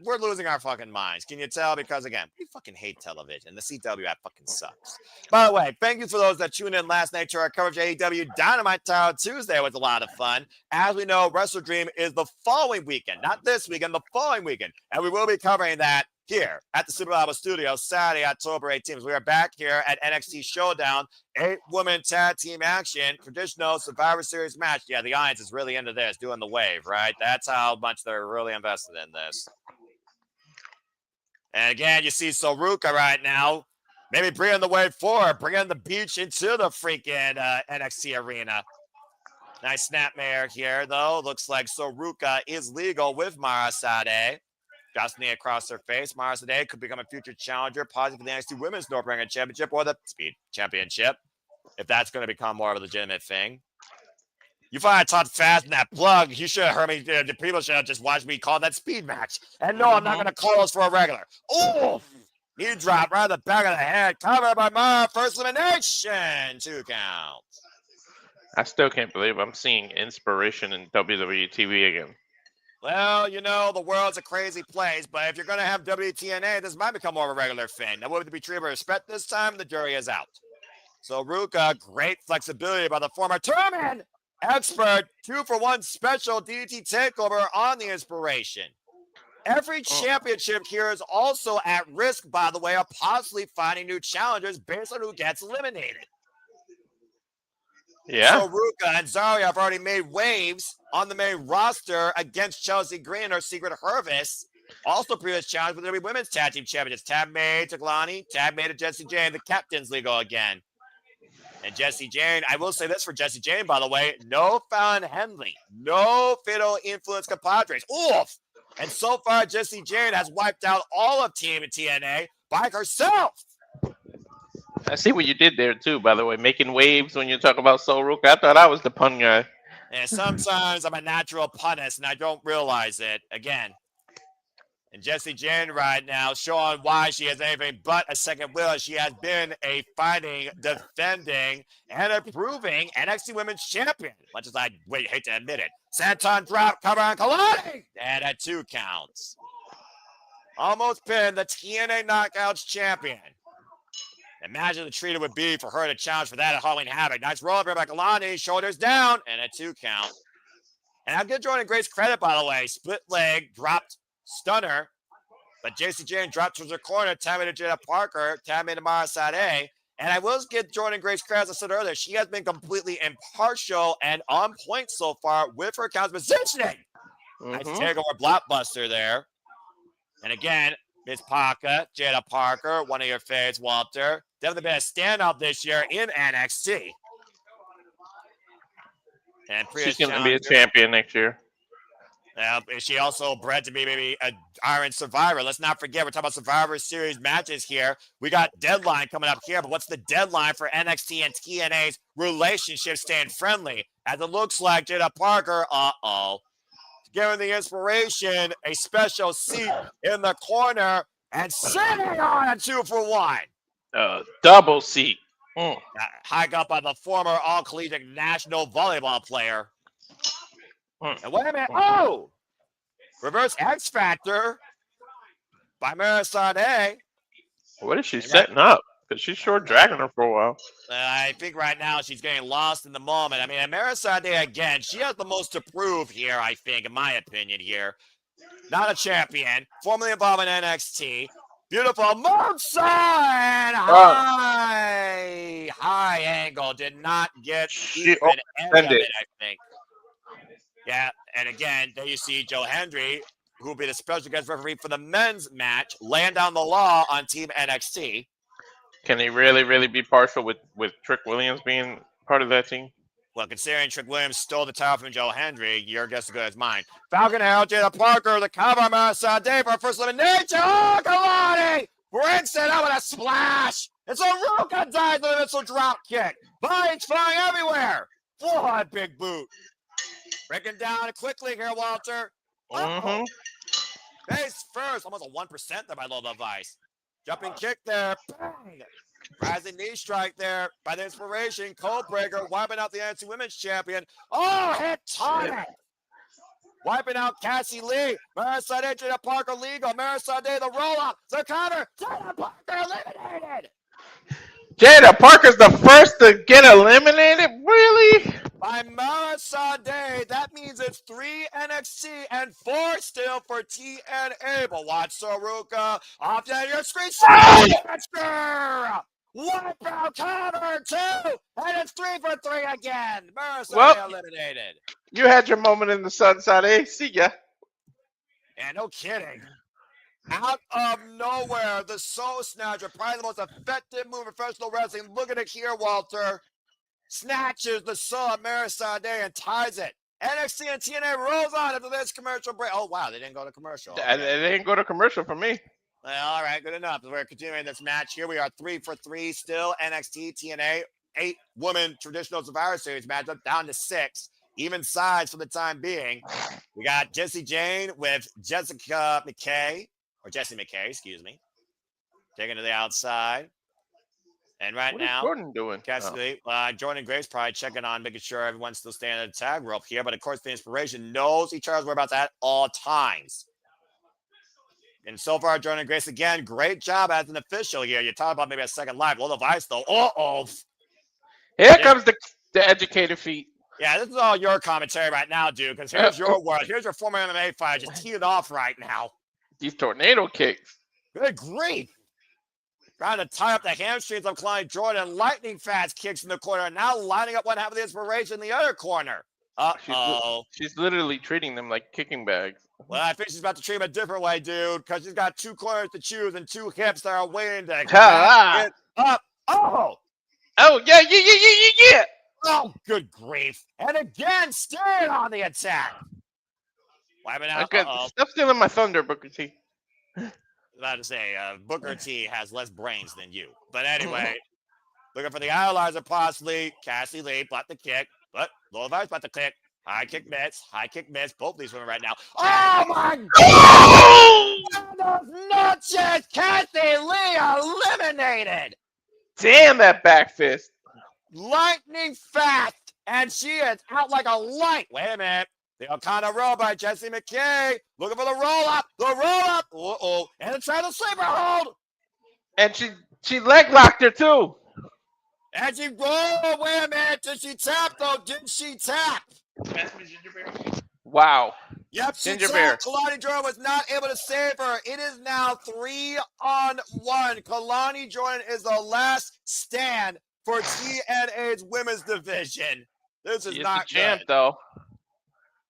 we're losing our fucking minds. Can you tell? Because again, we fucking hate television. The CW app fucking sucks. By the way, thank you for those that tuned in last night to our coverage of AEW Dynamite Tower Tuesday. It was a lot of fun. As we know, Wrestle Dream is the following weekend, not this weekend, the following weekend, and we will be covering that here at the Super Alba Studios Saturday, October 18th. We are back here at NXT Showdown, 8-woman tag team action, traditional Survivor Series match. Yeah, the Irons is really into this, doing the wave, right? That's how much they're really invested in this. And again, you see Ruca right now, maybe bringing the wave forward, bringing the beach into the freaking NXT arena. Nice snapmare here, though. Looks like Ruca is legal with Mara Sade. Destiny across her face. Mara Sade could become a future challenger, possibly for the NXT Women's North American Championship or the Speed Championship, if that's going to become more of a legitimate thing. You find I talked fast in that plug. You should have heard me. The people should have just watched me call that speed match. And no, I'm not going to call those for a regular. Oh, knee drop right in the back of the head. Covered by Mara. First elimination. 2 counts. I still can't believe I'm seeing IInspiration in WWE TV again. Well, the world's a crazy place, but if you're going to have WTNA, this might become more of a regular thing. Now, would it be treated with respect this time? The jury is out. So, Ruca, great flexibility by the former tournament expert. 2-for-1 special DDT takeover on the IInspiration. Every championship here is also at risk, by the way, of possibly finding new challengers based on who gets eliminated. Yeah. So Ruca and Zarya have already made waves on the main roster against Chelsea Green or Secret Harvest. Also previous challenge with the Women's Tag Team Champions. Tab made to Kelani, tab made to Jacy Jayne. The captain's legal again. And Jacy Jayne, I will say this for Jacy Jayne, by the way, no Fallon Henley, no Fatal Influence compadres. Oof! And so far, Jacy Jayne has wiped out all of Team TNA by herself. I see what you did there, too, by the way, making waves when you talk about Ruca. I thought I was the pun guy. And sometimes I'm a natural punnist, and I don't realize it. Again. And Jacy Jayne right now showing why she is anything but a second wheel. She has been a fighting, defending, and improving NXT Women's Champion. Much as I hate to admit it. Santon drop, cover on Kelani. And at 2 counts. Almost pinned the TNA Knockouts champion. Imagine the treat it would be for her to challenge for that at Halloween Havoc. Nice roll over by Kelani, shoulders down, and a 2 count. And I'll give Jordynne Grace credit, by the way. Split leg, dropped stunner, but Jacy Jayne dropped towards her corner, tabbing to Jaida Parker, tabbing to Mara Sade. And I will give Jordynne Grace credit, as I said earlier, she has been completely impartial and on point so far with her counter positioning. Nice takeover blockbuster there. And again, Miss Parker, Jaida Parker, one of your favorites, Walter. Definitely been a standout this year in NXT. And She's previous going to be a challenger. champion next year. Is she also bred to be maybe an Iron Survivor? Let's not forget, we're talking about Survivor Series matches here. We got Deadline coming up here, but what's the deadline for NXT and TNA's relationship staying friendly? As it looks like Jaida Parker, giving the Inspiration a special seat in the corner and sitting on a 2-for-1. Double seat. Hike up by the former all-collegiate national volleyball player. And wait a minute. Oh! Reverse X Factor by Sade. What is she setting up? Because she's short dragging her for a while. I think right now she's getting lost in the moment. I mean, Sade, again, she has the most to prove here, I think, in my opinion here. Not a champion. Formerly involved in NXT. Beautiful moonsault! High angle. Did not get even any of it, I think. Yeah, and again, there you see Hendry, who will be the special guest referee for the men's match, laying down the law on Team NXT. Can he really be partial with Trick Williams being part of that team? Well, considering Trick Williams stole the title from Hendry, your guess is as good as mine. Falcon Herald, Jaida Parker, the cover by Sade for first elimination. Oh, Kelani breaks it out with a splash. And so Ruca dies with a missile drop kick. Vines flying everywhere. What big boot. Breaking down quickly here, Walter. Face first. Almost a 1% there by Lola Vice. Jumping kick there. Bang. Rising knee strike there by the Inspiration. Cold breaker. Wiping out the NXT Women's Champion. Oh, hit tonic. Wiping out Cassie Lee. Sade, Jaida Parker legal. Sade, the roll-up. The counter. Jaida Parker eliminated. Jaida Parker's the first to get eliminated? Really? By Sade, that means it's 3 NXT and 4 still for TNA. But watch Ruca off to your screen. Wipe out counter 2, and it's 3 for 3 again. Sade eliminated. You had your moment in the sun, Sade. See ya. And no kidding. Out of nowhere, the Soul Snatcher, probably the most effective move in professional wrestling. Look at it here, Walter. Snatches the soul of Sade and ties it. NXT and TNA rolls on after this commercial break. Oh, wow, they didn't go to commercial. Okay. They didn't go to commercial for me. Well, all right, good enough. We're continuing this match here. We are 3 for 3 still. NXT, TNA, 8-woman traditional Survivor Series matchup down to 6. Even sides for the time being. We got Jayne with Jessica McKay. Or Jacy McKay, excuse me. Taking to the outside. And right now, what is Jordynne doing? Jordynne Grace probably checking on, making sure everyone's still standing at the tag rope here. But of course, the Inspiration knows each other's whereabouts at all times. And so far, Jordynne Grace, again, great job as an official here. You're talking about maybe a second live. Lola Vice, though. Here comes the educated feet. Yeah, this is all your commentary right now, dude, because here's your world. Here's your former MMA fighter just teeing off right now. These tornado kicks. Good grief. Trying to tie up the hamstrings of Jordynne. Lightning fast kicks in the corner. Now lining up one half of the Inspiration in the other corner. She's literally treating them like kicking bags. Well, I think she's about to treat them a different way, dude, because she's got 2 corners to choose and 2 hips that are waiting to get up. Oh, yeah. Oh, good grief. And again, staying on the attack. Wiping out. Stop stealing my thunder, Booker T. About to say, Booker T has less brains than you. But anyway, looking for the analyzer possibly. Cassie Lee blocked the kick, but Lola Vice blocked the kick. High kick miss. Both these women right now. Oh my God! Noches! Cassie Lee eliminated. Damn that back fist. Lightning fast, and she is out like a light. Wait a minute. The Okada roll by Jacy McKay. Looking for the roll-up. And it's trying to sleeper hold. And she leg locked her, too. And she rolled. Wait a minute. Did she tap, though? Didn't she tap? Wow. Yep, she tapped. Jordynne was not able to save her. It is now 3-on-1. Jordynne is the last stand for TNA's women's division. This is not champ, good. Though.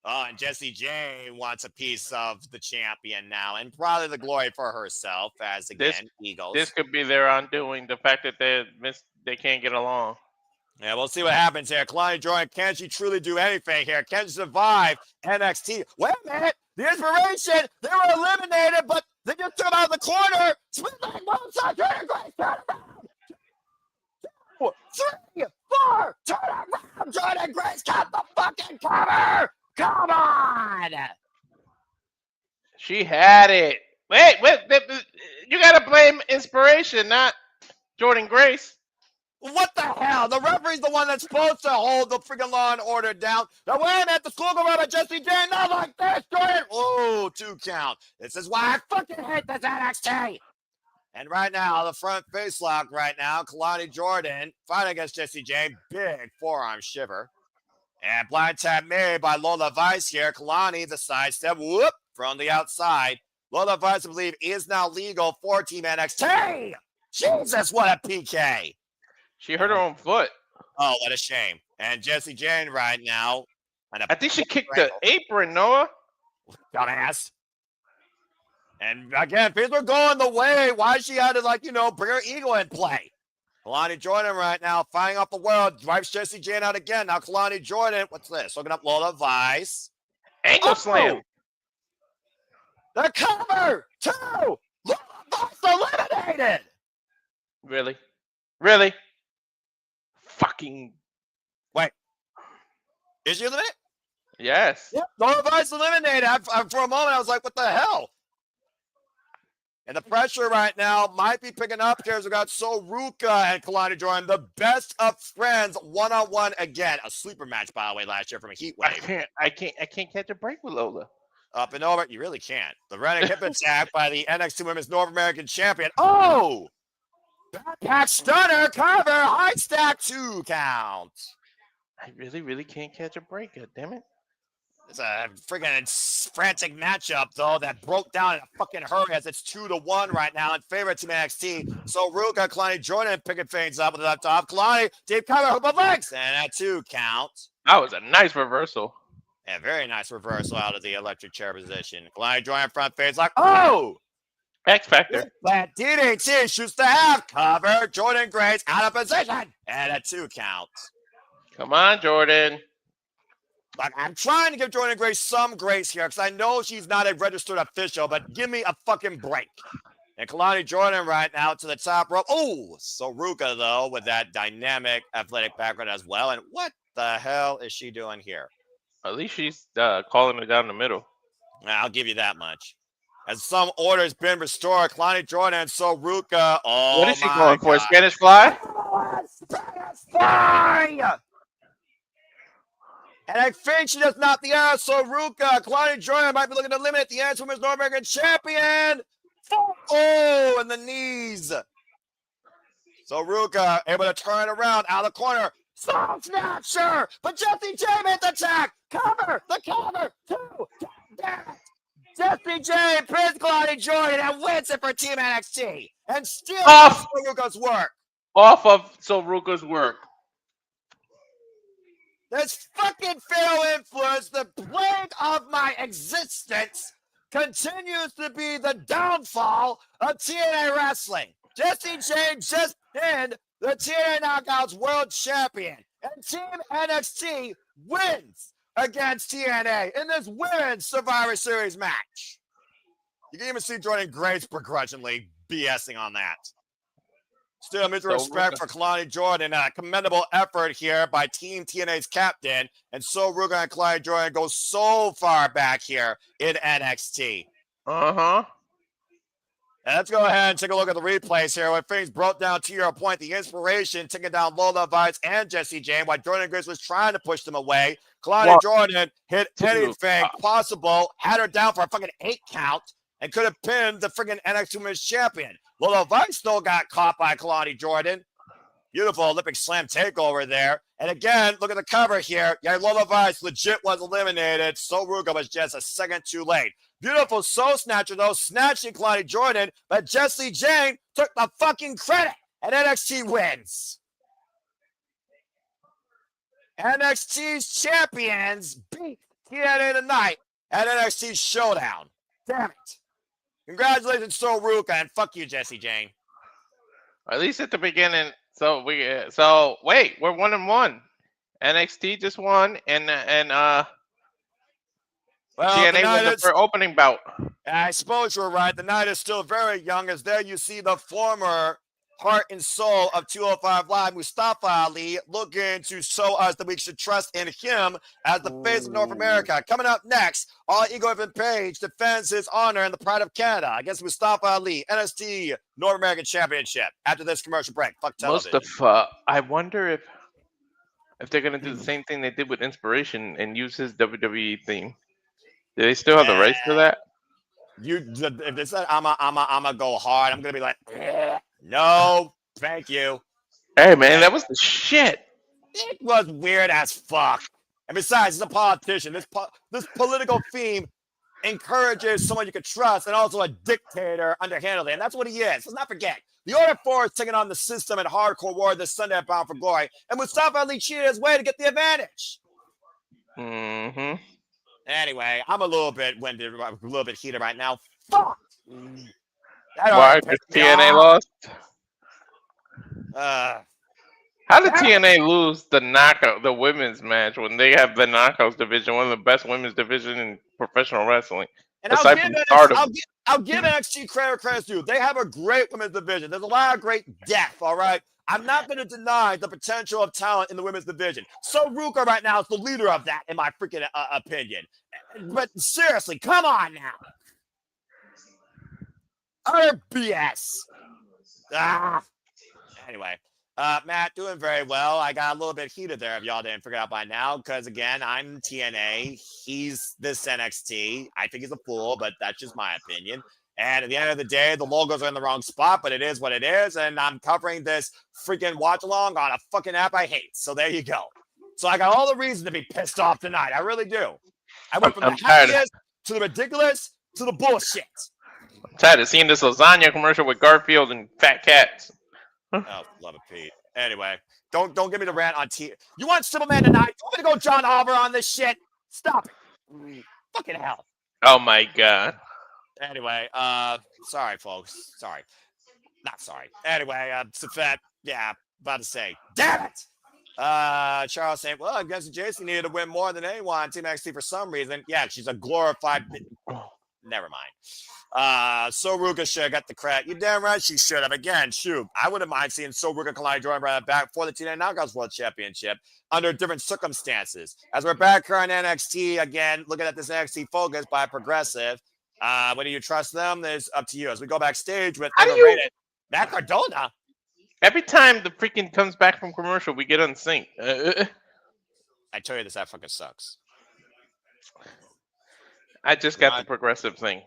Oh, and Jayne wants a piece of the champion now, and probably the glory for herself, as again, Eagles. This could be their undoing. The fact that they can't get along. Yeah, we'll see what happens here. Kelani Jordynne, can she truly do anything here? Can she survive NXT? Wait a minute. The Inspiration, they were eliminated, but they just took them out of the corner. Split leg, one side, turn Grace, turn around. 2, 3, 4, turn around. Jordynne Grace got the fucking cover. Come on. She had it. Wait, you got to blame Inspiration, not Jordynne Grace. What the hell? The referee's the one that's supposed to hold the freaking Law and Order down. Now, wait a minute. The school go by Jacy, Jayne, not like this, Jordynne. Oh, 2 count. This is why I fucking hate this NXT. And right now, the front face lock right now, Kelani Jordynne fighting against Jacy, Jayne. Big forearm shiver. And blind tap made by Lola Vice here. Kelani, the sidestep, whoop, from the outside. Lola Vice, I believe, is now legal for Team NXT. Jesus, what a PK. She hurt her own foot. Oh, what a shame. And Jacy, Jayne right now. I think she kicked the apron, Noah. Dumbass. And again, things were going the way. Why she had to, bring her ego in play. Kelani Jordynne right now, fighting up the world. Drives Jacy, Jayne out again. Now Kelani Jordynne, what's this? Looking up Lola Vice. Ankle slam. The cover. 2. Lola Vice eliminated. Really? Fucking. Wait. Is she eliminated? Yes. Yep. Lola Vice eliminated. For a moment, I was like, what the hell? And the pressure right now might be picking up here as we got Ruca and Kelani Jordynne, the best of friends, one-on-one again. A sleeper match, by the way, last year from a heat wave. I can't catch a break with Lola. Up and over, you really can't. The running hip attack by the NXT Women's North American Champion. Oh! Backpack stunner, cover, high stack, 2 count. I really can't catch a break. God damn it. It's a friggin' frantic matchup, though, that broke down in a fucking hurry as it's 2-1 right now in favor of Team NXT. So Ruca, Kelani Jordynne picking things up with the up top. Kelani, deep cover, hook of legs, and a 2 count. That was a nice reversal. Yeah, very nice reversal out of the electric chair position. Kelani Jordynne front face like, oh! X Factor. But DDT shoots the half cover. Jordynne Grace out of position, and a 2 count. Come on, Jordynne. Like, I'm trying to give Jordynne Grace some grace here because I know she's not a registered official, but give me a fucking break. And Kelani Jordynne right now to the top rope. Oh, so Ruca, though, with that dynamic athletic background as well. And what the hell is she doing here? At least she's calling it down the middle. I'll give you that much. As some order has been restored, Kelani Jordynne and so Ruca. Oh, what is she going for? A Spanish fly? Oh, Spanish fly! And I think she does not the air, so Ruca, Kelani Jordynne might be looking to eliminate the NXT Women's North American Champion. Oh, and the knees. So Ruca able to turn around out of the corner. Soul Snatcher, but Jacy, Jayne hit the attack. Cover, the cover, 2. Damn it. Jacy, Jayne pins Kelani Jordynne and wins it for Team NXT. And still off Ruca's work. Off of Ruca's work. This fucking fatal influence, the plague of my existence, continues to be the downfall of TNA wrestling. Jacy, Jayne just pinned the TNA Knockouts World Champion, and Team NXT wins against TNA in this Women's Survivor Series match. You can even see Jordynne Grace begrudgingly BSing on that. Still, mutual respect for Kelani Jordynne. A commendable effort here by Team TNA's captain. And so Ruca and Kelani Jordynne go so far back here in NXT. Uh-huh. And let's go ahead and take a look at the replays here. When things broke down to your point, the Inspiration taking down Lola Vice and Jacy, Jayne while Jordynne Grace was trying to push them away. Kelani Jordynne hit anything possible, had her down for a fucking 8 count, and could have pinned the friggin' NXT Women's Champion. Lola Vice still got caught by Kelani Jordynne. Beautiful Olympic slam takeover there. And again, look at the cover here. Yeah, Lola Vice legit was eliminated. So Ruca was just a second too late. Beautiful soul snatcher, though, snatching Kelani Jordynne. But Jacy, Jayne took the fucking credit. And NXT wins. NXT's champions beat TNA tonight at NXT Showdown. Damn it. Congratulations, Ruca, and fuck you, Jayne. At least at the beginning. So wait, we're 1-1. NXT just won, and TNA won the first opening bout. I suppose you're right. The night is still very young, as there you see the former heart and soul of 205 Live, Mustafa Ali, looking to show us that we should trust in him as the face of North America. Coming up next, All Ego Evan Page defends his honor and the pride of Canada against Mustafa Ali, NXT North American Championship. After this commercial break, fuck television. Mustafa, I wonder if they're gonna do the same thing they did with Inspiration and use his WWE theme. Do they still have the rights to that? If they said I'm go hard, I'm gonna be like, no, thank you. Hey man, that was the shit. It was weird as fuck. And besides, he's a politician. This political theme encourages someone you can trust and also a dictator underhandedly. And that's what he is. Let's not forget. The Order 4 is taking on the system and hardcore war this Sunday at Bound for Glory. And Mustafa Ali cheated his way to get the advantage. Mm-hmm. Anyway, I'm a little bit winded, a little bit heated right now. Fuck! Why? Because TNA lost? How did TNA lose the knockout, the women's match, when they have the knockouts division, one of the best women's division in professional wrestling? And I'll give NXT credit's due. They have a great women's division. There's a lot of great depth, all right? I'm not going to deny the potential of talent in the women's division. So Ruca right now is the leader of that, in my freaking opinion. But seriously, come on now. Utter BS. Anyway, Matt, doing very well. I got a little bit heated there if y'all didn't figure it out by now, because again, I'm TNA. He's this NXT. I think he's a fool, but that's just my opinion. And at the end of the day, the logos are in the wrong spot, but it is what it is. And I'm covering this freaking watch along on a fucking app I hate. So there you go. So I got all the reason to be pissed off tonight. I really do. I went from the happiest to the ridiculous to the bullshit. I'm tired of seeing this lasagna commercial with Garfield and fat cats. Oh, love it, Pete. Anyway, don't give me the rant on T. You want Superman tonight? You want me to go John Oliver on this shit? Stop it. Fucking hell. Oh my god. Anyway, sorry, folks. Sorry. Not sorry. Anyway, Safet, yeah, about to say, damn it! Charles saying, well, I guess Jacy needed to win more than anyone on Team NXT for some reason. Yeah, she's a glorified... Never mind. So Ruca should have got the credit. You damn right she should have. Again, shoot, I wouldn't mind seeing So Ruca Kelani join right back for the TNA Knockouts World Championship under different circumstances. As we're back here on NXT, again, looking at this NXT Focus by Progressive. Whether you trust them is up to you. As we go backstage with Matt Cardona. Every time the freaking comes back from commercial, we get unsync. I tell you this, that fucking sucks. I just got the Progressive thing.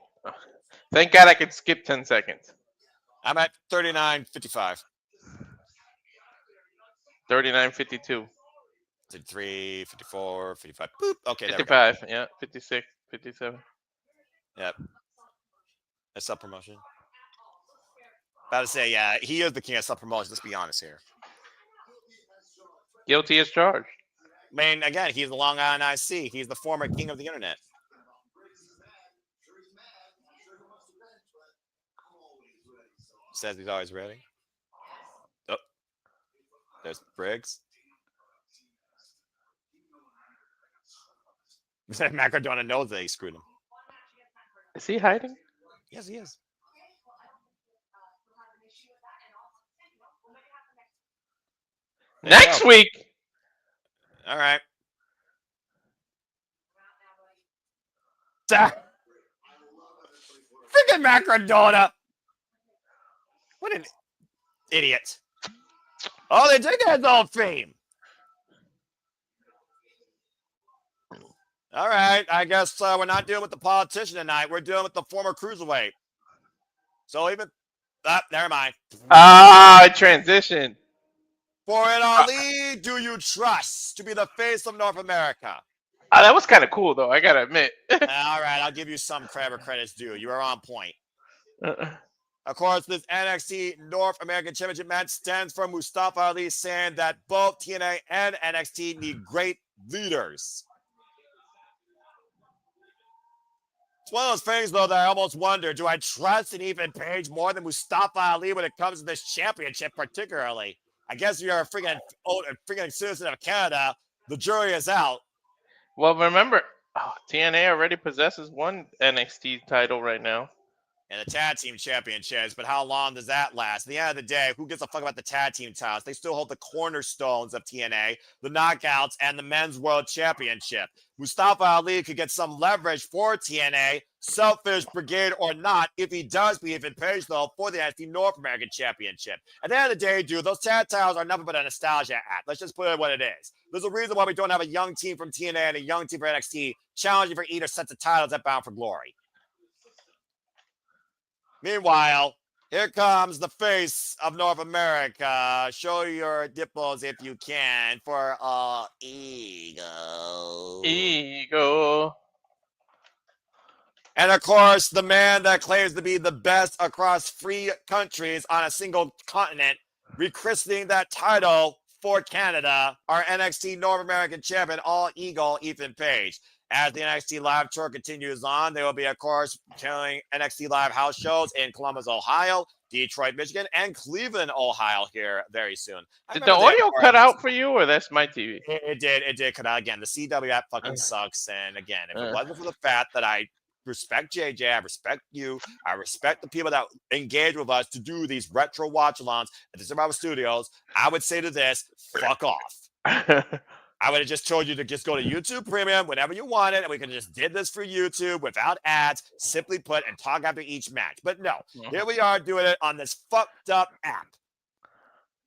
Thank God I could skip 10 seconds. I'm at 39.55. 39.52. 53, 54, 55. Boop. Okay, 55. Yeah, 56, 57. Yep. That's sub promotion. About to say, yeah, he is the king of sub promotion. Let's be honest here. Guilty as charged. I mean, again, he's the Long Island IC. He's the former king of the internet. Says he's always ready. Oh, there's Briggs. Matt Cardona knows that he screwed him. Is he hiding? Yes, he is. Next week. All right. Freaking Matt Cardona. What an idiot. Oh, they took his old fame. All right. I guess we're not dealing with the politician tonight. We're dealing with the former cruiserweight. So even... never mind. Transition. For it, Ali, do you trust to be the face of North America? That was kind of cool, though. I got to admit. All right. I'll give you some credit's due. You are on point. Of course, this NXT North American Championship match stands for Mustafa Ali saying that both TNA and NXT need great leaders. It's one of those things, though, that I almost wonder, do I trust an Ethan Page more than Mustafa Ali when it comes to this championship, particularly? I guess you're a freaking citizen of Canada. The jury is out. Well, remember, TNA already possesses one NXT title right now. And the tag team championships, but how long does that last? At the end of the day, who gives a fuck about the tag team titles? They still hold the cornerstones of TNA, the knockouts, and the men's world championship. Mustafa Ali could get some leverage for TNA, Selfish Brigade or not, if he does beat Ethan Page, though, for the NXT North American Championship. At the end of the day, dude, those tag titles are nothing but a nostalgia act. Let's just put it what it is. There's a reason why we don't have a young team from TNA and a young team for NXT challenging for either sets of titles at Bound for Glory. Meanwhile, here comes the face of North America. Show your dimples if you can for ego. Ego. And of course, the man that claims to be the best across 3 countries on a single continent, rechristening that title for Canada, our NXT North American champion, All Eagle, Ethan Page. As the NXT Live Tour continues on, they will be, of course, carrying NXT Live house shows in Columbus, Ohio, Detroit, Michigan, and Cleveland, Ohio here very soon. Did the audio cut out for you, or that's my TV? It did cut out. Again, the CW app fucking sucks. And again, if it wasn't for the fact that I respect JJ, I respect you, I respect the people that engage with us to do these retro watch-alongs at the Survivor Studios, I would say to this, fuck off. I would have just told you to just go to YouTube Premium whenever you wanted, and we could have just did this for YouTube without ads, simply put, and talk after each match. But no, here we are doing it on this fucked up app.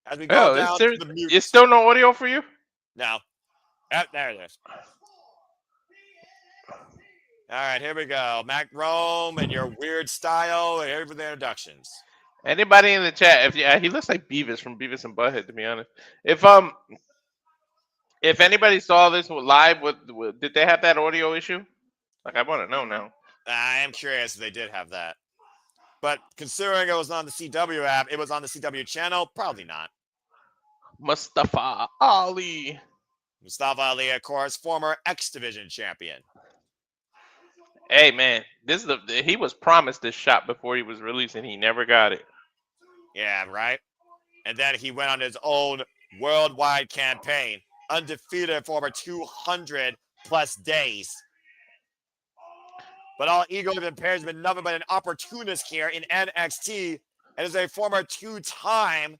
As we go down to the mute. Is still no audio for you? No. There it is. All right, here we go. Mac Rome and your weird style. Here for the introductions. Anybody in the chat? He looks like Beavis from Beavis and Butthead, to be honest. If anybody saw this live, did they have that audio issue? Like, I want to know now. I am curious if they did have that. But considering it was on the CW app, it was on the CW channel, probably not. Mustafa Ali. Mustafa Ali, of course, former X Division champion. Hey, man, he was promised this shot before he was released, and he never got it. Yeah, right? And then he went on his own worldwide campaign. Undefeated for over 200+ days. But All Ego Ethan Page has been nothing but an opportunist here in NXT and is a former 2-time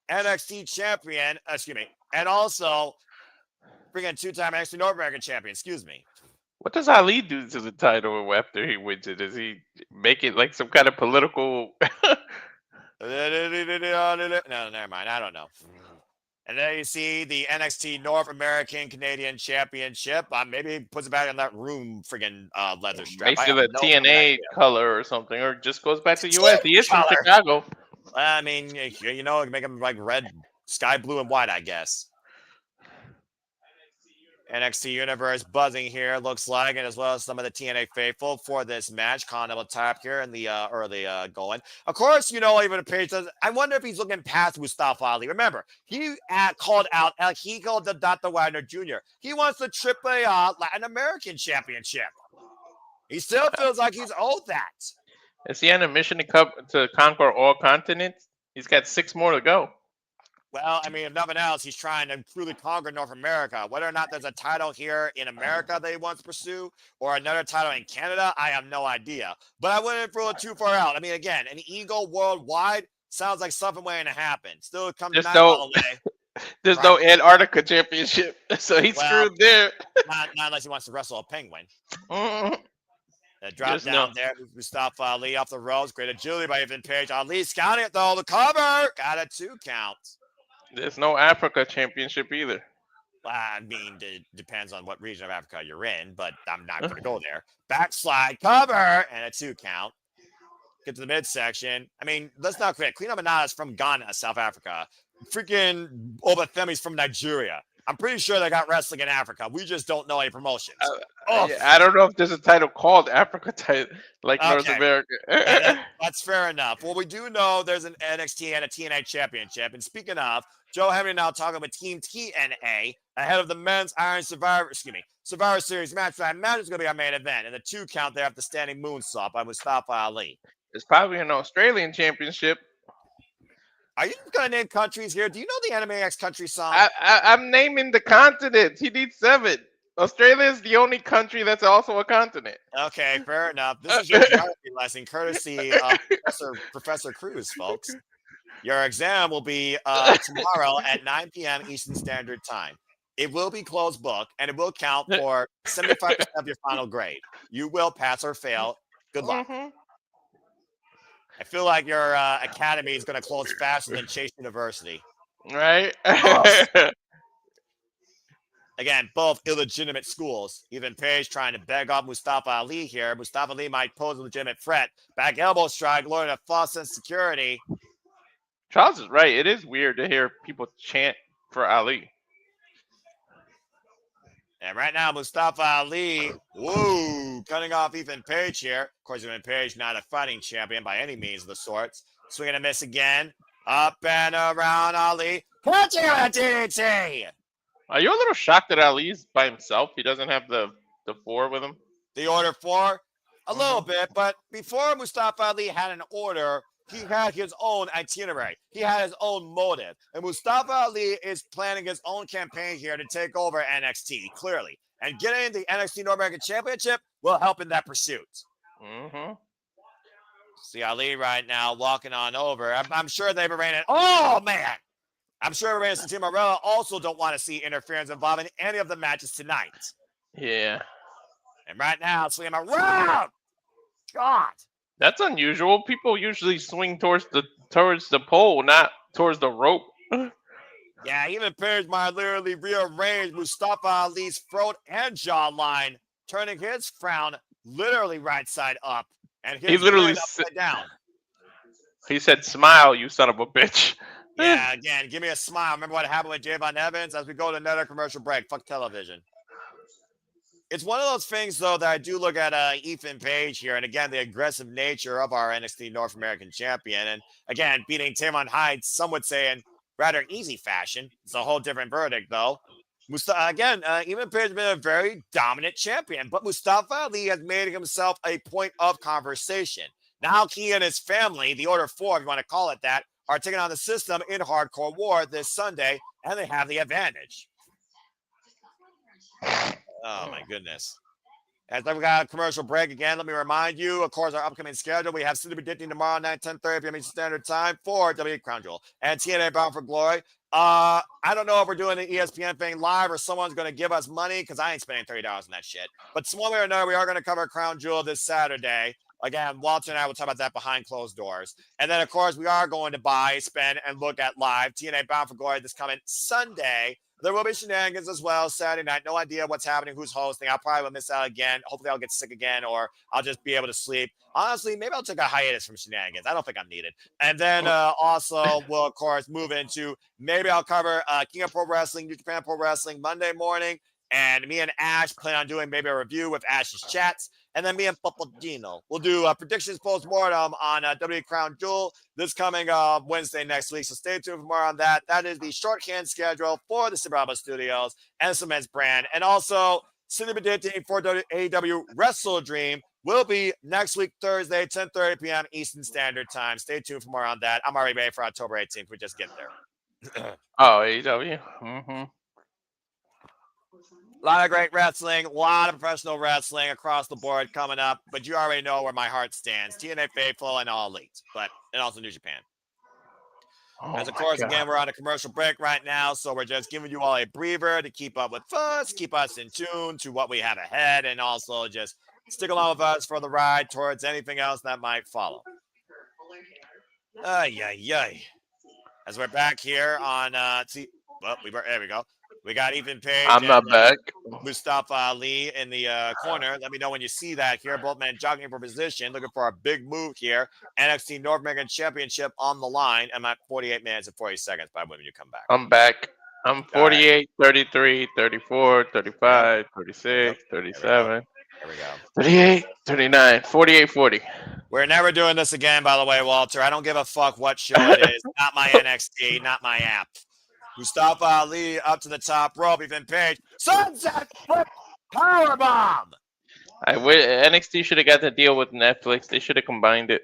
NXT champion, and also freaking 2-time NXT North American champion, excuse me. What does Ali do to the title after he wins it? Does he make it like some kind of political? No, never mind. I don't know. And then you see the NXT North American Canadian Championship. Maybe he puts it back in that room friggin' leather strap. Makes it a TNA color or something, or just goes back to US. He is from Chicago. I mean, you know, make him like red, sky blue, and white, I guess. NXT Universe buzzing here, looks like, and as well as some of the TNA faithful for this match. Continental tap here in the early going. Of course, you know, even a page says, I wonder if he's looking past Mustafa Ali. Remember, he called out El Hijo de Dr. Wagner Jr. He wants the AAA Latin American Championship. He still feels like he's owed that. Is he on a mission to conquer all continents? He's got 6 more to go. Well, I mean, if nothing else, he's trying to truly conquer North America. Whether or not there's a title here in America that he wants to pursue or another title in Canada, I have no idea. But I wouldn't throw it too far out. I mean, again, an ego worldwide sounds like something waiting to happen. Still comes to There's no Antarctica championship, so he's screwed there. not unless he wants to wrestle a penguin. Drop down there. Mustafa Ali off the ropes. Great agility by Ethan Page. Ali scouting it, though. The cover. Got a 2 count. There's no Africa championship either. I mean, it depends on what region of Africa you're in, but I'm not going to go there. Backslide, cover, and a 2 count. Get to the midsection. I mean, let's not forget, Queen Aminata's from Ghana, South Africa. Freaking Obafemi's from Nigeria. I'm pretty sure they got wrestling in Africa. We just don't know any promotions. I don't know if there's a title called Africa title like North Okay. America. That's fair enough. Well, we do know there's an NXT and a TNA championship. And speaking of, Joe Henry now talking with Team TNA ahead of the men's Survivor Series match. That match is going to be our main event. And the 2 count there after standing moonsault by Mustafa Ali. It's probably an Australian championship. Are you going to name countries here? Do you know the Anime X country song? I'm naming the continents. He needs 7. Australia is the only country that's also a continent. Okay, fair enough. This is your geography lesson, courtesy of Professor Cruz, folks. Your exam will be tomorrow at 9 p.m. Eastern Standard Time. It will be closed book, and it will count for 75% of your final grade. You will pass or fail. Good luck. Mm-hmm. I feel like your academy is going to close faster than Chase University. Right? Again, both illegitimate schools. Even Page trying to beg off Mustafa Ali here. Mustafa Ali might pose a legitimate threat. Back elbow strike, luring a false sense of security. Charles is right. It is weird to hear people chant for Ali. And right now, Mustafa Ali, cutting off Ethan Page here. Of course, Ethan Page not a fighting champion by any means of the sorts. Swing and a miss again. Up and around Ali. Catching a DDT. Are you a little shocked that Ali's by himself? He doesn't have the 4 with him? The order 4? A little bit, but before Mustafa Ali had an order, he had his own itinerary. He had his own motive. And Mustafa Ali is planning his own campaign here to take over NXT, clearly. And getting the NXT North American Championship will help in that pursuit. Mm-hmm. See Ali right now walking on over. I'm sure they've arranged it. Oh, man. I'm sure Reyes and Team Morella also don't want to see interference involving any of the matches tonight. Yeah. And right now, swing him around. God. That's unusual. People usually swing towards the pole, not towards the rope. Yeah, even Page might literally rearrange Mustafa Ali's throat and jawline, turning his frown literally right side up. And his he literally upside down. He said, "Smile, you son of a bitch." Yeah, again, give me a smile. Remember what happened with Javon Evans as we go to another commercial break. Fuck television. It's one of those things, though, that I do look at Ethan Page here. And again, the aggressive nature of our NXT North American champion. And again, beating Tamon Hyde, some would say in rather easy fashion. It's a whole different verdict, though. Ethan Page has been a very dominant champion. But Mustafa Ali has made himself a point of conversation. Now he and his family, the Order 4, if you want to call it that, are taking on the system in Hardcore War this Sunday, and they have the advantage. Oh, my goodness. As we got a commercial break again, let me remind you, of course, our upcoming schedule. We have City Predicting tomorrow night, 10:30 p.m. Eastern Standard Time for WWE Crown Jewel and TNA Bound for Glory. I don't know if we're doing an ESPN thing live or someone's going to give us money because I ain't spending $30 on that shit. But one way or another, we are going to cover Crown Jewel this Saturday. Again, Walter and I will talk about that behind closed doors. And then, of course, we are going to buy, spend, and look at live TNA Bound for Glory this coming Sunday. There will be shenanigans as well Saturday night. No idea what's happening, who's hosting. I'll probably miss out again. Hopefully, I'll get sick again, or I'll just be able to sleep. Honestly, maybe I'll take a hiatus from shenanigans. I don't think I'm needed. And then also, we'll, of course, move into maybe I'll cover King of Pro Wrestling, New Japan Pro Wrestling Monday morning. And me and Ash plan on doing maybe a review with Ash's chats. And then me and Popolino will do predictions post-mortem on WWE Crown Jewel this coming Wednesday next week. So stay tuned for more on that. That is the shorthand schedule for the Cibraba Studios and Cements brand. And also, Cindy Predicting for AEW Wrestle Dream will be next week, Thursday, 10:30 p.m. Eastern Standard Time. Stay tuned for more on that. I'm already ready for October 18th. We just get there. Oh, AEW. Mm-hmm. A lot of great wrestling, a lot of professional wrestling across the board coming up, but you already know where my heart stands. TNA Faithful and All Elite, and also New Japan. As of course, again, we're on a commercial break right now, so we're just giving you all a breather to keep up with us, keep us in tune to what we have ahead, and also just stick along with us for the ride towards anything else that might follow. As we're back here on, there we go. We got Ethan Page. I'm not back. Mustafa Ali in the corner. Let me know when you see that here. Both men jogging for position, looking for a big move here. NXT North American Championship on the line. I'm at 48 minutes and 40 seconds by when you come back. I'm back. I'm 48, 33, 34, 35, 36, Yep. 37, There we go. 38, 39, 48, 40. We're never doing this again, by the way, Walter. I don't give a fuck what show it is. Not my NXT, not my app. Mustafa Ali up to the top rope. Even Page. Sunset flip powerbomb. NXT should have got the deal with Netflix. They should have combined it.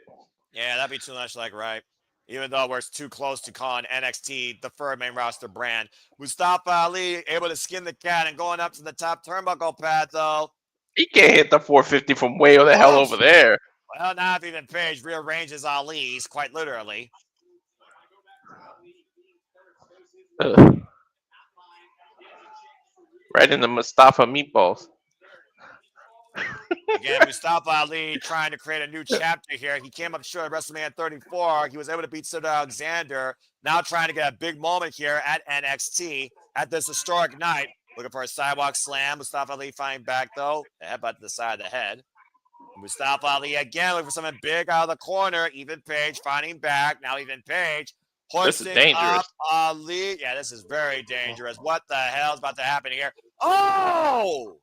Yeah, that'd be too much like right. Even though we're too close to calling NXT the third main roster brand. Mustafa Ali able to skin the cat and going up to the top turnbuckle pad, though. He can't hit the 450 from way the hell over there. Well, now if even Page rearranges Ali's, quite literally. Right in the Mustafa meatballs. Again, Mustafa Ali trying to create a new chapter here. He came up short at WrestleMania 34. He was able to beat Cedric Alexander. Now trying to get a big moment here at NXT at this historic night. Looking for a sidewalk slam. Mustafa Ali finding back, though. The headbutt to the side of the head. Mustafa Ali again looking for something big out of the corner. Even Page finding back. Now even Page hoisting up Ali. Yeah, this is very dangerous. What the hell is about to happen here? Oh!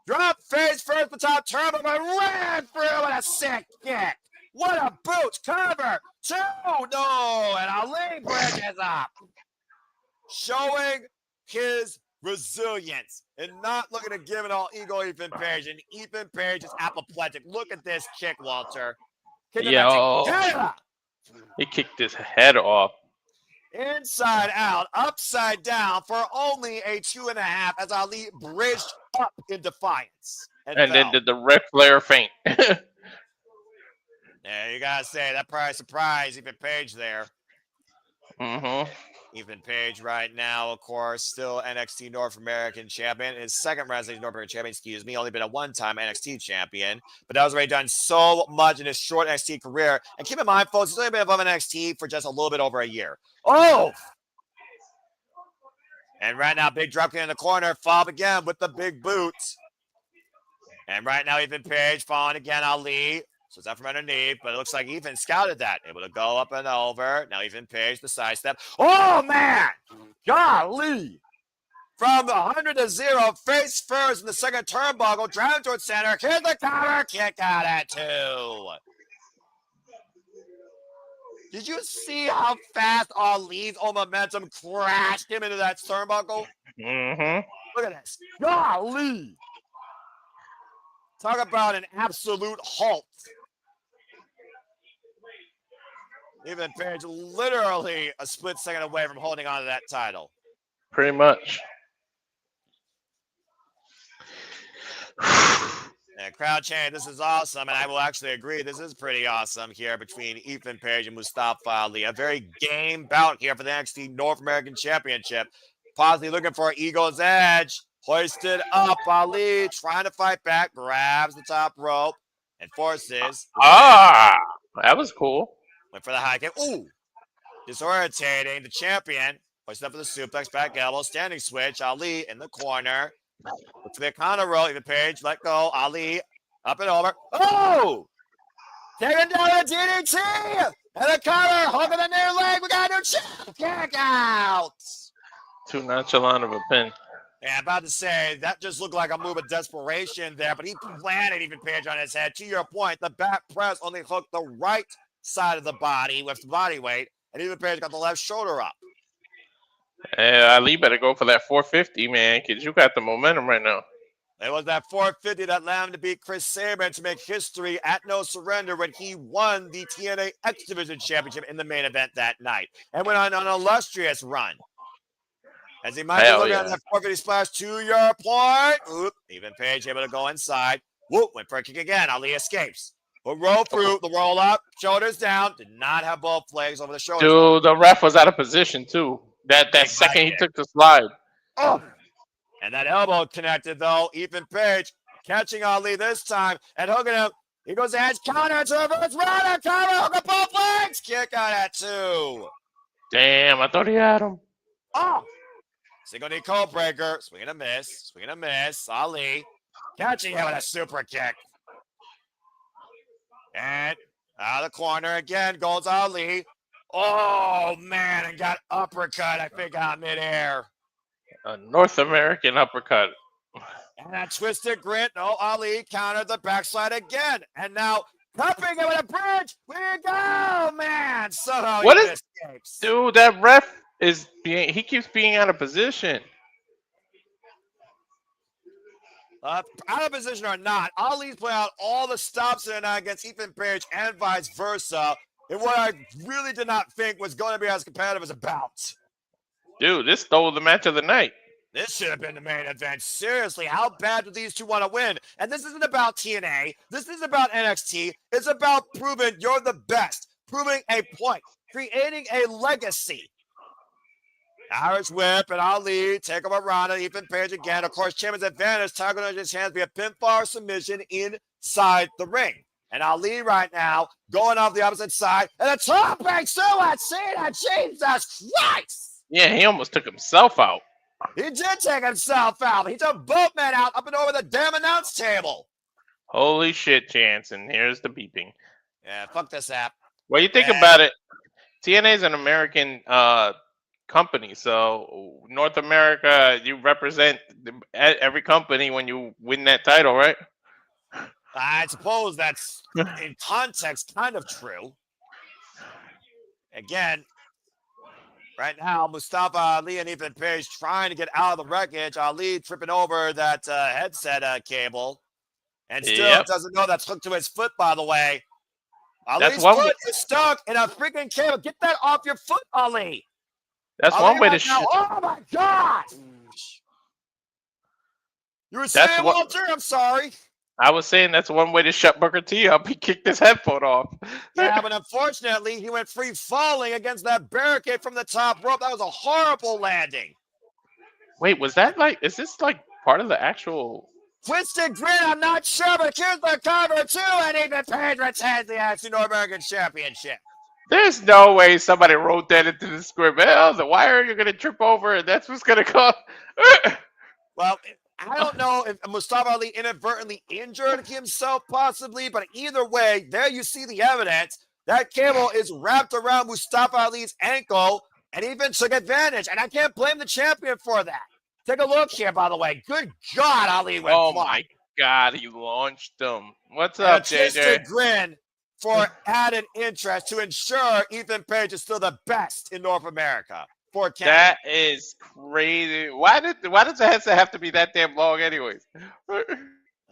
Drop face first, the top turbo, but ran through with a sick kick. What a boot cover. 2, no, and Ali bridges up. Showing his resilience and not looking to give it all ego Ethan Page. And Ethan Page is apoplectic. Look at this kick, Walter. Yo. He kicked his head off. Inside out, upside down for only a 2.5 as Ali bridged up in defiance. And then did the Ric Flair feint. Yeah, you gotta say that probably surprised Ethan Page there. Mm-hmm. Ethan Page right now, of course, still NXT North American champion. His second resident North American champion, excuse me, only been a one-time NXT champion. But that was already done so much in his short NXT career. And keep in mind, folks, he's only been above NXT for just a little bit over a year. Oh! And right now, big dropkick in the corner. Fob again with the big boots. And right now, Ethan Page falling again, Ali. So it's out from underneath, but it looks like Ethan scouted that. Able to go up and over. Now Ethan Page, the sidestep. Oh, man! Golly! From the 100 to 0, face first in the second turnbuckle, driving towards center. Hit the counter, kick out at 2. Did you see how fast Ali's own momentum crashed him into that turnbuckle? Mm-hmm. Look at this. Golly! Talk about an absolute halt. Ethan Page literally a split second away from holding on to that title. Pretty much. And crowd chant, this is awesome, and I will actually agree, this is pretty awesome here between Ethan Page and Mustafa Ali. A very game bout here for the NXT North American Championship. Possibly looking for Eagle's Edge. Hoisted up, Ali trying to fight back, grabs the top rope, and forces. That was cool. Went for the high kick. Ooh! Disorientating the champion. Hoisted up for the suplex, back elbow, standing switch. Ali in the corner. Look for the counter roll. Even Page, let go. Ali up and over. Oh! Taking down the DDT! And the counter, hooking the near leg. We got a new kick out! Too nonchalant of a pin. Yeah, about to say, that just looked like a move of desperation there, but he planted Ethan Page on his head. To your point, the back press only hooked the right side of the body with the body weight, and Ethan Page got the left shoulder up. Ali better go for that 450, man, because you got the momentum right now. It was that 450 that allowed him to beat Chris Sabin to make history at No Surrender when he won the TNA X Division Championship in the main event that night and went on an illustrious run. As he might be looking at that 450 splash, to your point. Oop, Ethan Page able to go inside. Whoop, went for a kick again. Ali escapes. But roll through, the roll up, shoulders down. Did not have both legs over the shoulders. Dude, the ref was out of position, too. That second he took the slide. Oh! And that elbow connected, though. Ethan Page catching Ali this time and hooking him. He goes edge, counter to reverse, runner, counter, hook up both legs. Kick out at 2. Damn, I thought he had him. Oh! Single knee code breaker. Swing and a miss. Swing and a miss. Ali catching him with a super kick. And out of the corner again goes Ali. Oh, man, and got uppercut, I think, out midair. A North American uppercut. And that twisted grit. No, Ali countered the backslide again. And now cupping it with a bridge. We go, man. Somehow What he is- escapes. Dude, that ref he keeps being out of position. Out of position or not, Ali's playing out all the stops in and out against Ethan Page and vice versa. In what I really did not think was going to be as competitive as a bout. Dude, this stole the match of the night. This should have been the main event. Seriously, how bad do these two want to win? And this isn't about TNA. This is about NXT. It's about proving you're the best, proving a point, creating a legacy. Irish whip and Ali take over Ronda. Ethan Page again. Of course, Champion's advantage. Tiger on his hands via pinfall or submission inside the ring. And Ali right now going off the opposite side. And a top-rank suicide. See that? Jesus Christ! Yeah, he almost took himself out. He did take himself out. He took both men out up and over the damn announce table. Holy shit, Jansen. Here's the beeping. Yeah, fuck this app. Well, you think about it. TNA is an American company, so North America, you represent every company when you win that title, right? I suppose that's in context kind of true. Again, right now, Mustafa, Ali, and Ethan Page trying to get out of the wreckage. Ali tripping over that headset cable and still doesn't know that's hooked to his foot, by the way. Ali's foot is stuck in a freaking cable. Get that off your foot, Ali. That's Ali one way right to now. Oh, my God. You were saying, Walter? I'm sorry. I was saying that's one way to shut Booker T up. He kicked his headphone off. Yeah, but unfortunately, he went free falling against that barricade from the top rope. That was a horrible landing. Wait, was that is this part of the actual... Twisted grin, I'm not sure, but here's the cover, too, and Ethan Page retains the NXT North American Championship. There's no way somebody wrote that into the script. Well, the wire you're going to trip over, and that's what's going to come. Well, I don't know if Mustafa Ali inadvertently injured himself, possibly, but either way, there you see the evidence. That cable is wrapped around Mustafa Ali's ankle, and he even took advantage, and I can't blame the champion for that. Take a look here, by the way. Good God, Ali went flying. My God, he launched him. What's up, JJ? Twisted grin for added interest to ensure Ethan Page is still the best in North America. For Canada. That is crazy. Why does the headset have to be that damn long anyways?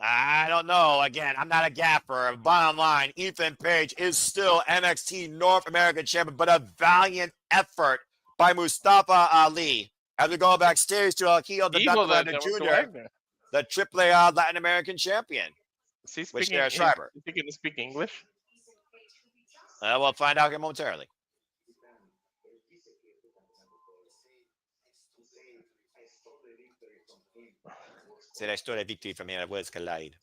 I don't know. Again, I'm not a gaffer. Bottom line, Ethan Page is still NXT North American champion, but a valiant effort by Mustafa Ali. As we go backstage to Akio the Duck Jr., the AAA Latin American champion. Is he speaking English? We'll find out here momentarily. C'est la story of victory from here. Where's Collide?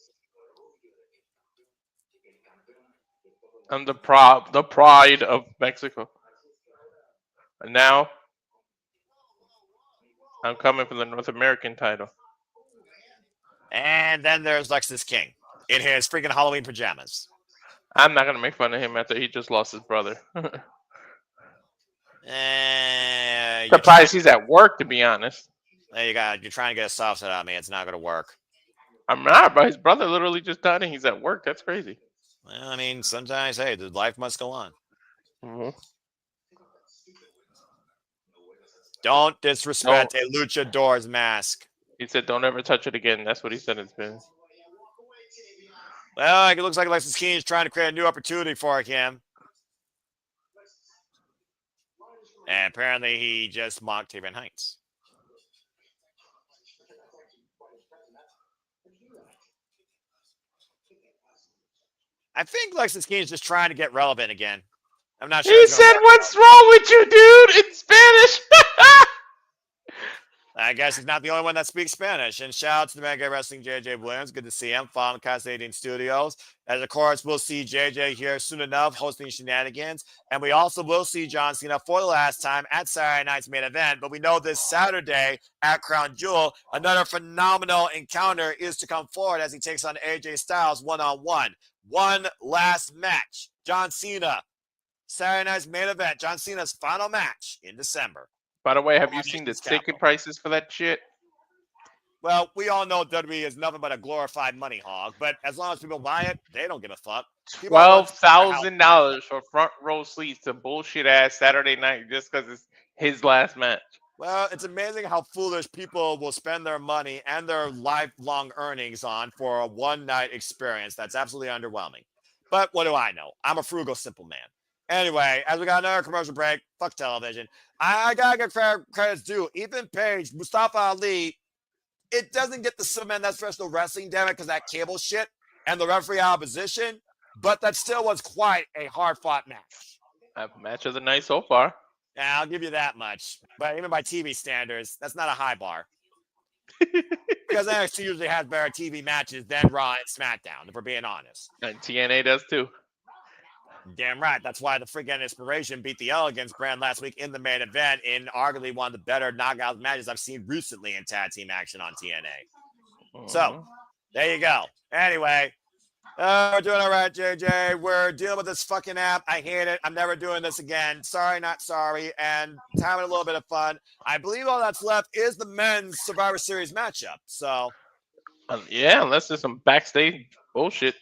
I'm the pride of Mexico. And now I'm coming for the North American title. And then there's Lexus King in his freaking Halloween pajamas. I'm not going to make fun of him after he just lost his brother. Surprised he's at work, to be honest. You're trying to get a soft set on me. It's not going to work. I'm not, but his brother literally just died and he's at work. That's crazy. Well, I mean, sometimes, hey, the life must go on. Mm-hmm. Don't disrespect a luchador's mask. He said, don't ever touch it again. That's what he said it's been. Well, it looks like Lexus King is trying to create a new opportunity for him. And apparently he just mocked Taven Heights. I think Lexus King is just trying to get relevant again. I'm not sure. He said, what's wrong with you, dude? In Spanish. I guess he's not the only one that speaks Spanish. And shout out to the Mega Wrestling JJ Williams. Good to see him following Cazarian Studios. And of course, we'll see JJ here soon enough hosting Shenanigans. And we also will see John Cena for the last time at Saturday night's main event. But we know this Saturday at Crown Jewel, another phenomenal encounter is to come forward as he takes on AJ Styles one-on-one. One last match. John Cena Saturday night's main event, John Cena's final match in December. By the way, have you On seen the Nation's ticket capital. prices for that shit? Well, we all know WWE is nothing but a glorified money hog, but as long as people buy it, they don't give a fuck. People want to see their house. $12,000 for front row seats to bullshit ass Saturday night just because it's his last match. Well, it's amazing how foolish people will spend their money and their lifelong earnings on for a one-night experience. That's absolutely underwhelming. But what do I know? I'm a frugal, simple man. Anyway, as we got another commercial break, fuck television. I gotta give credits due. Ethan Page, Mustafa Ali, it doesn't get the cement that's professional wrestling, damn it, because that cable shit and the referee opposition, but that still was quite a hard-fought match. Match of the night so far. Yeah, I'll give you that much. But even by TV standards, that's not a high bar. Because NXT usually has better TV matches than Raw and SmackDown, if we're being honest. And TNA does too. Damn right. That's why the freaking Inspiration beat the Elegance brand last week in the main event in arguably one of the better knockout matches I've seen recently in tag team action on TNA. So, there you go. Anyway, we're doing all right, JJ. We're dealing with this fucking app. I hate it. I'm never doing this again. Sorry, not sorry. And having a little bit of fun. I believe all that's left is the men's Survivor Series matchup. So, yeah, unless there's some backstage bullshit.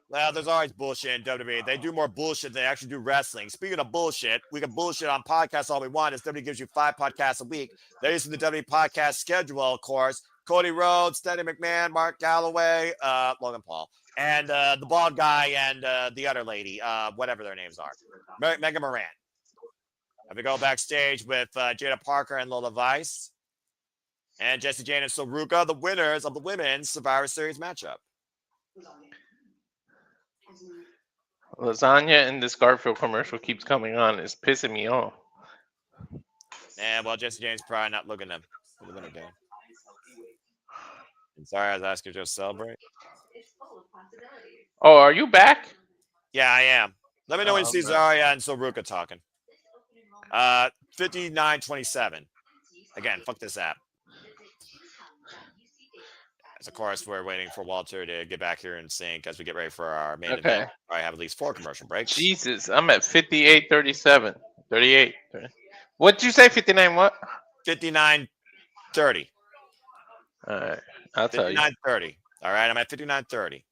well, there's always bullshit in WWE. They do more bullshit than they actually do wrestling. Speaking of bullshit, we can bullshit on podcasts all we want. As WWE gives you 5 podcasts a week. They're using the WWE podcast schedule, of course. Cody Rhodes, Stephanie McMahon, Mark Galloway, Logan Paul, and the bald guy and the other lady, whatever their names are. Megan Moran. Have we go backstage with Jaida Parker and Lola Vice. And Jacy, Jayne, and Ruca, the winners of the women's Survivor Series matchup. Lasagna in this Garfield commercial keeps coming on. It's pissing me off. Yeah, well, Jacy Jayne's probably not looking to do. I'm sorry, I was asking you to celebrate. Oh, are you back? Yeah, I am. Let me know when you see Zarya and Ruca talking. 59-27. Again, fuck this app. As of course, we're waiting for Walter to get back here in sync as we get ready for our main event. I have at least 4 commercial breaks. Jesus, I'm at 58-37. 38. What'd you say? 59 what? 59-30. All right, I'll tell you. 59-30. All right, I'm at 59-30.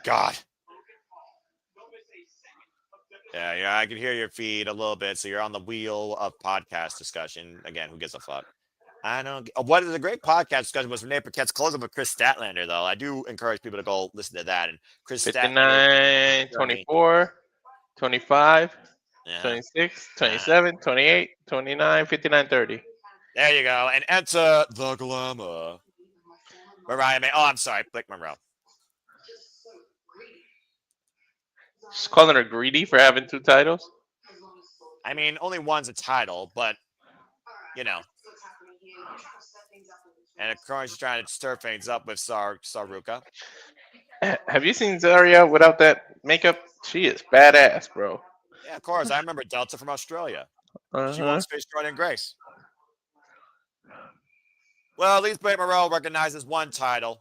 God. Yeah, I can hear your feed a little bit. So you're on the wheel of podcast discussion. Again, who gives a fuck? I don't. What is a great podcast discussion was Renee Paquette's closing with Chris Statlander, though. I do encourage people to go listen to that. And Chris 59, 24, 25, 26, 27, 28, 29, 59, 30. There you go. And enter the glamour. Mariah May. Oh, I'm sorry. Blake Monroe. Just calling her greedy for having 2 titles. I mean, only one's a title, but, you know. And of course, she's trying to stir things up with Ruca. Have you seen Zarya without that makeup? She is badass, bro. Yeah, of course. I remember Delta from Australia. She won Space Jordynne Grace. Well, at least Blake Monroe recognizes one title.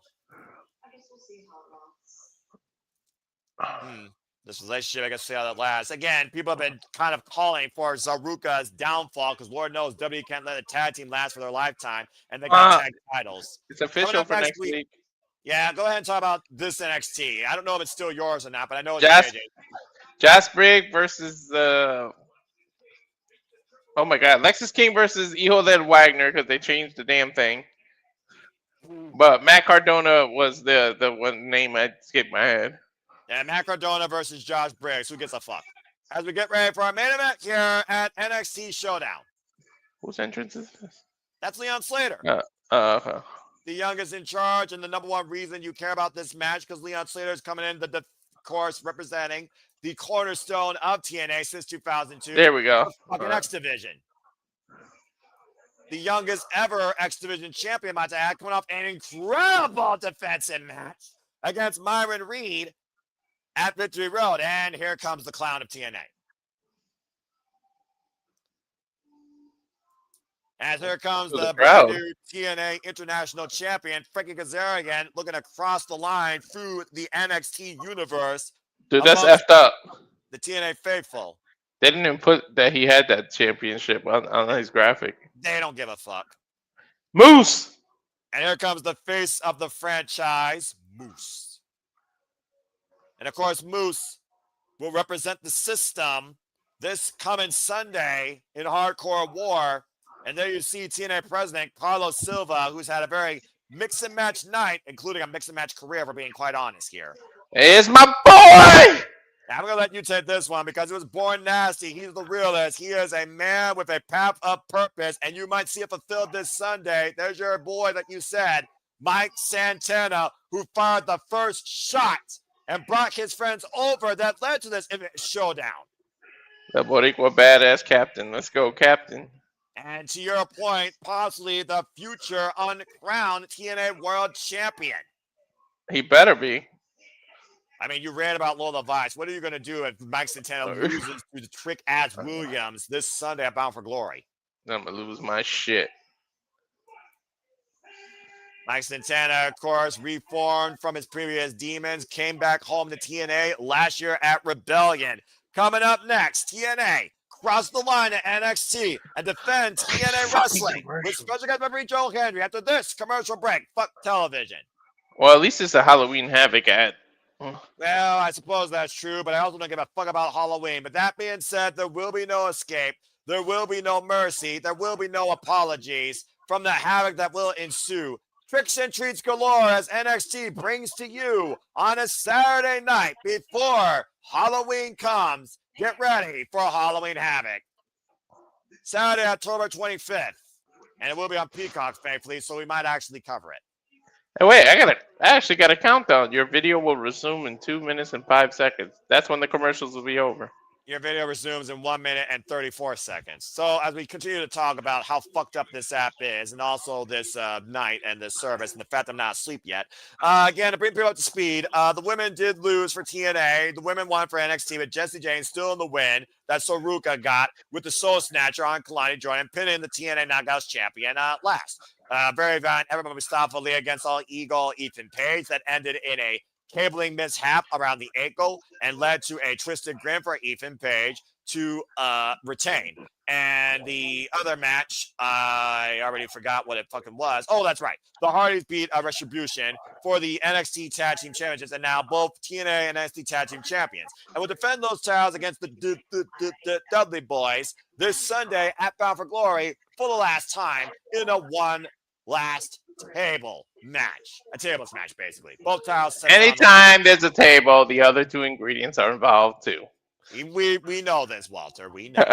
This relationship, I guess, see how that lasts. Again, people have been kind of calling for Ruca's downfall because Lord knows WWE can't let a tag team last for their lifetime, and they got tag titles. It's official for next week. Yeah, go ahead and talk about this NXT. I don't know if it's still yours or not, but I know it's JJ. Jasbrigg versus oh my God, Lexis King versus Hijo del Wagner because they changed the damn thing. But Matt Cardona was the one name I skipped my head. And Matt Cardona versus Josh Briggs. Who gives a fuck? As we get ready for our main event here at NXT Showdown. Whose entrance is this? That's Leon Slater. Okay. The youngest in charge, and the number one reason you care about this match because Leon Slater is coming in, of course, representing the cornerstone of TNA since 2002. There we go. Fucking X Division. The youngest ever X Division champion, about to add, coming off an incredible defensive match against Myron Reed at Victory Road. And here comes the clown of TNA. As here comes the brand new TNA International Champion, Frankie Kazarian, looking to cross the line through the NXT universe. Dude, that's effed up. the TNA faithful. They didn't even put that he had that championship on his graphic. They don't give a fuck. Moose! And here comes the face of the franchise, Moose. And of course, Moose will represent the system this coming Sunday in Hardcore War. And there you see TNA President Carlos Silva, who's had a very mix and match night, including a mix and match career, for being quite honest here. It's my boy! I'm going to let you take this one because he was born nasty. He's the realist. He is a man with a path of purpose, and you might see it fulfilled this Sunday. There's your boy that you said, Mike Santana, who fired the first shot and brought his friends over that led to this showdown. The Boricua badass captain. Let's go, captain. And to your point, possibly the future uncrowned TNA World Champion. He better be. I mean, you read about Lola Vice. What are you going to do if Mike Santana loses to the trick-ass Williams this Sunday at Bound for Glory? I'm going to lose my shit. Mike Santana, of course, reformed from his previous demons, came back home to TNA last year at Rebellion. Coming up next, TNA cross the line to NXT and defend TNA Wrestling with special guest referee Joe Hendry after this commercial break. Fuck television. Well, at least it's a Halloween Havoc ad. Well, I suppose that's true, but I also don't give a fuck about Halloween. But that being said, there will be no escape. There will be no mercy. There will be no apologies from the havoc that will ensue. Tricks and treats galore as NXT brings to you on a Saturday night before Halloween comes. Get ready for Halloween Havoc. Saturday, October 25th. And it will be on Peacock, thankfully, so we might actually cover it. Hey, wait, I actually got a countdown. Your video will resume in 2 minutes and 5 seconds. That's when the commercials will be over. Your video resumes in 1 minute and 34 seconds. So as we continue to talk about how fucked up this app is, and also this night and this service, and the fact I'm not asleep yet, again, to bring people up to speed, the women did lose for TNA. The women won for NXT, with Jayne still in the win. That's what Ruca got with the Soul Snatcher on Kelani joining, pinning the TNA Knockouts champion last. Very valiant. Everyone Mustafa Lee against All Eagle Ethan Page. That ended in a cabling mishap around the ankle and led to a twisted grin for Ethan Page to retain. And the other match, I already forgot what it fucking was. Oh, that's right. The Hardys beat Retribution for the NXT Tag Team Championships, and now both TNA and NXT Tag Team Champions. And will defend those titles against the Dudley Boys this Sunday at Bound for Glory for the last time in a one last table match. A tables match, basically. Both titles. Anytime there's a table, the other two ingredients are involved too. We know this, Walter. We know.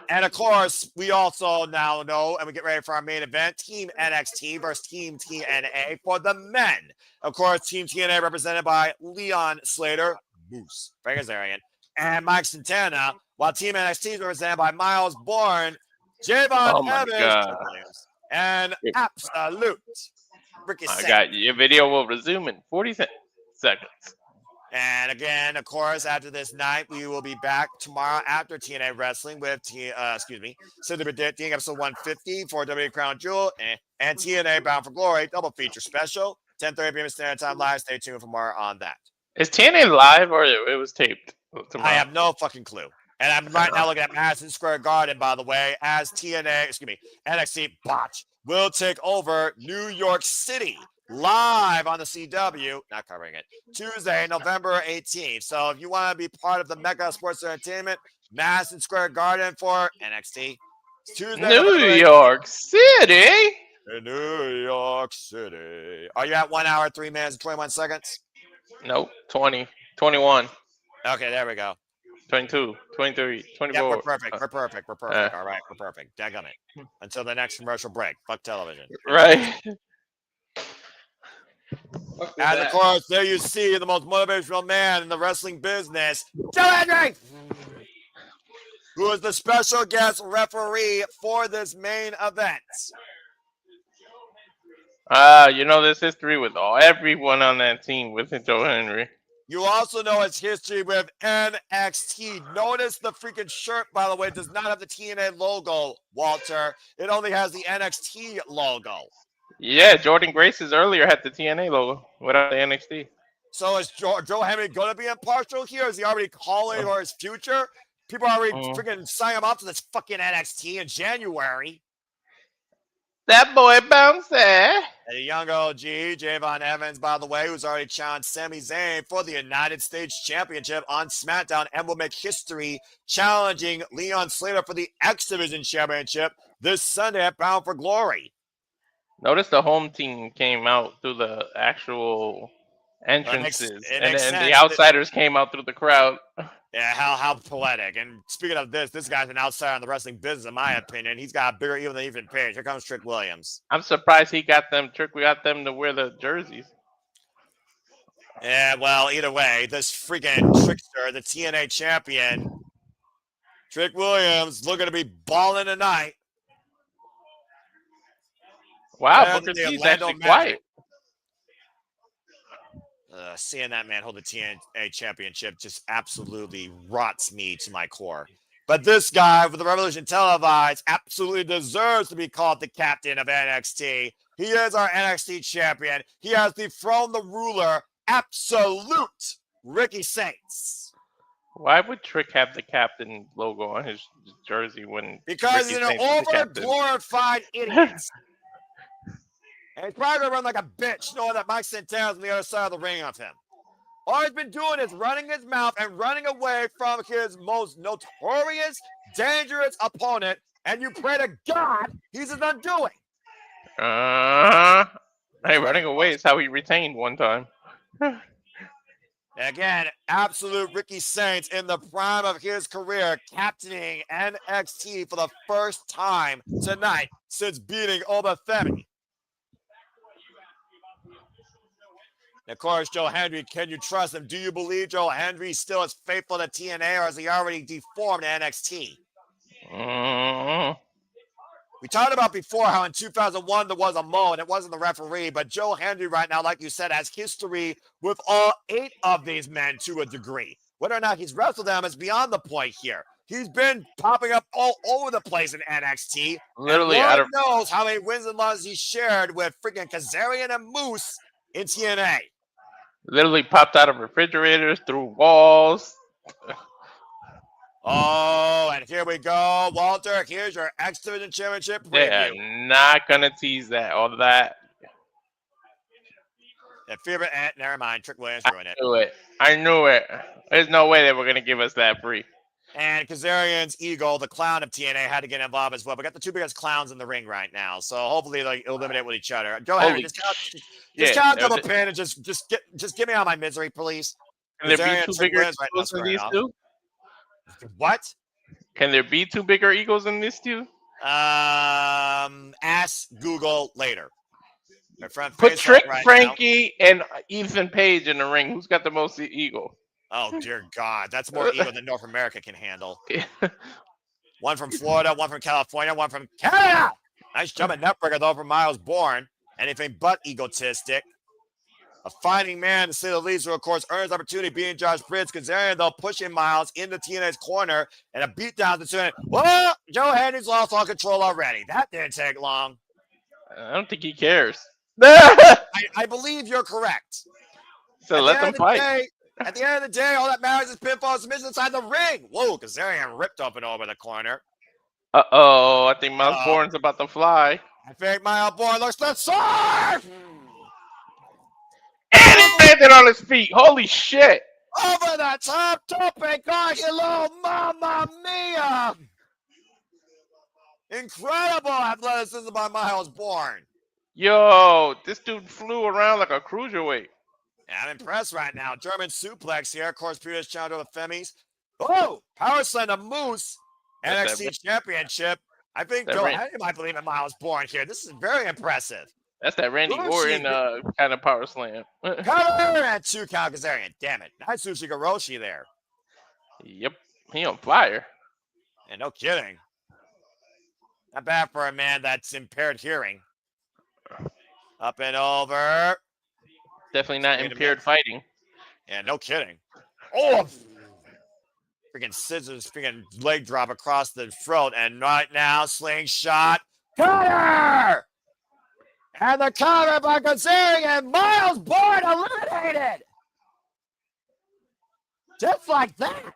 And of course, we also now know, and we get ready for our main event, Team NXT versus Team TNA for the men. Of course, Team TNA represented by Leon Slater, Moose, Kazarian, and Mike Santana, while Team NXT is represented by Myles, Borne, Javon Evans, and Absolute. I got you. Your video will resume in 40 seconds. And again, of course, after this night, we will be back tomorrow after TNA Wrestling with Simply Predicting episode 150 for WWE Crown Jewel and TNA Bound for Glory double feature special, 10:30 p.m. Standard Time live. Stay tuned for more on that. Is TNA live or it was taped tomorrow? I have no fucking clue. And I'm right now looking at Madison Square Garden, by the way, as NXT Botch will take over New York City live on the CW, not covering it, Tuesday, November 18th. So if you want to be part of the Mecca Sports Entertainment, Madison Square Garden for NXT, Tuesday, New York City. In New York City. Are you at 1 hour, 3 minutes, and 21 seconds? Nope, 20, 21. Okay, there we go. 22, 23, 24. Yeah, we're perfect. We're perfect. All right, we're perfect. Daggum it. Until the next commercial break. Fuck television. Right. And of course, there you see the most motivational man in the wrestling business, Joe Hendry, who is the special guest referee for this main event. You know, there's history with everyone on that team with Joe Hendry. You also know its history with NXT. Notice the freaking shirt, by the way, does not have the TNA logo, Walter. It only has the NXT logo. Yeah, Jordynne Grace's earlier had the TNA logo without the NXT. So is Joe Hendry going to be impartial here? Is he already calling for his future? People are already freaking signing him up to this fucking NXT in January. That boy bouncer. And the young OG, Javon Evans, by the way, who's already challenged Sami Zayn for the United States Championship on SmackDown and will make history challenging Leon Slater for the X Division Championship this Sunday at Bound for Glory. Notice the home team came out through the actual entrances, and the outsiders came out through the crowd. Yeah, how poetic. And speaking of this guy's an outsider in the wrestling business, in my opinion. He's got a bigger ego than even Page. Here comes Trick Williams. I'm surprised we got them to wear the jerseys. Yeah, well, either way, this freaking trickster, the TNA champion, Trick Williams, looking to be balling tonight. Wow, Booker T's actually quiet. Seeing that man hold the TNA championship just absolutely rots me to my core. But this guy with the Revolution televised absolutely deserves to be called the captain of NXT. He is our NXT champion. He has dethroned the ruler, absolute Ricky Saints. Why would Trick have the captain logo on his jersey when? Because he's an over-glorified idiot. And he's probably going to run like a bitch, knowing that Mike Santana's on the other side of the ring of him. All he's been doing is running his mouth and running away from his most notorious, dangerous opponent. And you pray to God he's his undoing. Hey, running away is how he retained one time. Again, absolute Ricky Saints in the prime of his career, captaining NXT for the first time tonight since beating Obafemi. Of course, Joe Hendry, can you trust him? Do you believe Joe Hendry still is faithful to TNA, or has he already deformed NXT? We talked about before how in 2001 there was a Mo, and it wasn't the referee, but Joe Hendry right now, like you said, has history with all 8 of these men to a degree. Whether or not he's wrestled them is beyond the point here. He's been popping up all over the place in NXT. Literally, Lord knows how many wins and losses he shared with freaking Kazarian and Moose in TNA. Literally popped out of refrigerators, through walls. Oh, and here we go. Walter, here's your X Division Championship preview. They're not going to tease that or that. Never mind. Trick Williams ruined it. I knew it. There's no way they were going to give us that free. And Kazarian's ego, the clown of TNA, had to get involved as well. We got the 2 biggest clowns in the ring right now, so hopefully they'll eliminate with each other. Go ahead, just count a double pin and just get me out of my misery, please. Can there be 2 bigger egos than these 2? What? Can there be 2 bigger egos than these 2? Ask Google later. Put Trick, Frankie, and Ethan Page in the ring. Who's got the most ego? Oh, dear God. That's more ego than North America can handle. One from Florida, one from California, one from Canada. Nice jumping neckbreaker, though, from Myles Borne. Anything but egotistic. A fighting man, to say the least, who, of course, earns opportunity being Josh Briggs. Kazarian, though, pushing Myles into TNA's corner and a beatdown to turn. Well, Joe Hendry's lost all control already. That didn't take long. I don't think he cares. I believe you're correct. So let them fight. At the end of the day, all that matters is pinfall submission inside the ring. Whoa, Kazarian ripped up and over the corner. Uh-oh, I think Myles Borne's about to fly. I think Myles Borne looks the sword! And he landed on his feet. Holy shit. Over the top, tope, hello, mamma mia! Incredible athleticism by Myles Borne. Yo, this dude flew around like a cruiserweight. I'm impressed right now. German suplex here. Of course, previous challenger of the Femmies. Oh, power slam to Moose. NXT Championship. I think Joe Hendry might believe in Myles Borne here. This is very impressive. That's that Randy Orton kind of power slam. Cover and 2 count Kazarian. Damn it. Nice Ushigoroshi there. Yep. He on fire. And no kidding. Not bad for a man that's impaired hearing. Up and over. Definitely not impaired fighting. Yeah, no kidding. Oh, freaking scissors, freaking leg drop across the throat. And right now, slingshot. Cutter! And the cover by Kazarian and Myles Borne eliminated. Just like that.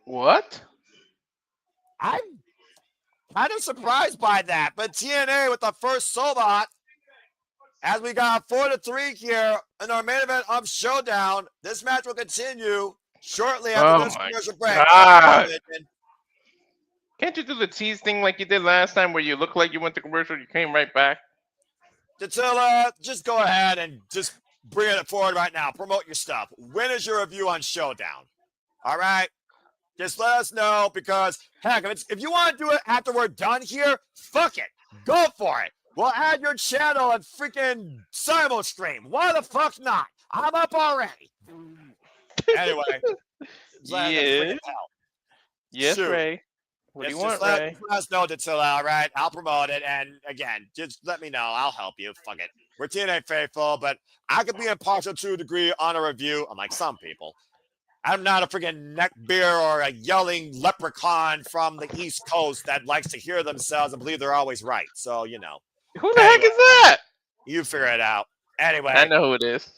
What? I'm kind of surprised by that. But TNA with the first Sobot, as we got 4-3 here in our main event of Showdown. This match will continue shortly after this my commercial break. God. Can't you do the tease thing like you did last time where you look like you went to commercial, you came right back? Datilla, just go ahead and just bring it forward right now. Promote your stuff. When is your review on Showdown? All right? Just let us know because, heck, if you want to do it after we're done here, fuck it. Go for it. We'll add your channel and freaking simul stream. Why the fuck not? I'm up already. Anyway. Yes. Yes, Shoot. Ray. What do you want, let Ray? us know, Datilla, all right? I'll promote it. And again, just let me know. I'll help you. Fuck it. We're TNA faithful, but I could be impartial to a degree on a review, unlike some people. I'm not a freaking neckbeard or a yelling leprechaun from the East Coast that likes to hear themselves and believe they're always right. So, you know. Who the heck is that? You figure it out. Anyway. I know who it is.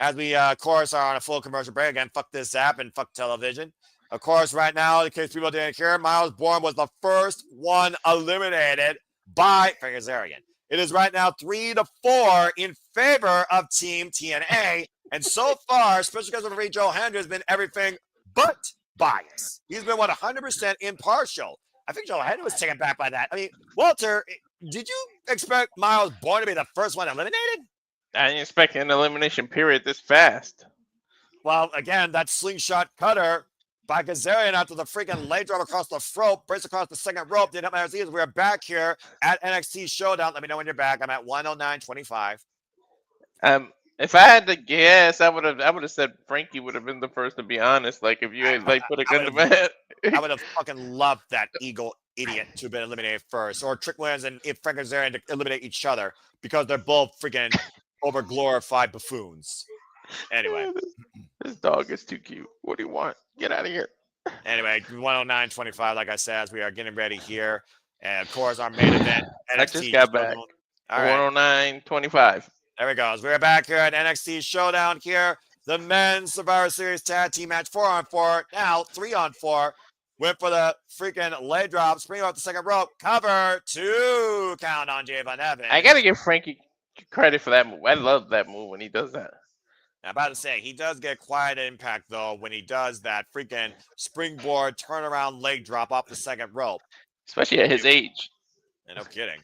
As we, of course, are on a full commercial break. Again, fuck this app and fuck television. Of course, right now, in case people didn't hear, Myles Borne was the first one eliminated by Kazarian. It is right now 3-4 in favor of Team TNA. And so far, special guest referee Joe Hendry has been everything but biased. He's been 100% impartial. I think Joe Hendry was taken back by that. I mean, Walter, did you expect Myles Borne to be the first one eliminated? I didn't expect an elimination period this fast. Well, again, that slingshot cutter by Kazarian after the freaking leg drop across the rope, breaks across the second rope. Didn't help matters either. We're back here at NXT Showdown. Let me know when you're back. I'm at 109.25. If I had to guess, I would have said Frankie would have been the first. To be honest, like if you had put a gun to my head, I would have fucking loved that eagle idiot to have been eliminated first, or Trick Williams and if Frank Kazarian to eliminate each other because they're both freaking over glorified buffoons. Anyway, this dog is too cute. What do you want? Get out of here. Anyway, 109.25, like I said, as we are getting ready here. And of course, our main event, NXT. I just got back. 109.25. There we go. We're back here at NXT Showdown here. The men's Survivor Series tag team match 4-on-4. Now 3-on-4. Went for the freaking leg drop. Spring off the second rope. Cover. 2 count on Jayne Evans. I got to give Frankie credit for that move. I love that move when he does that. I'm about to say, he does get quite an impact, though, when he does that freaking springboard turnaround leg drop off the second rope. Especially at his age. And no kidding.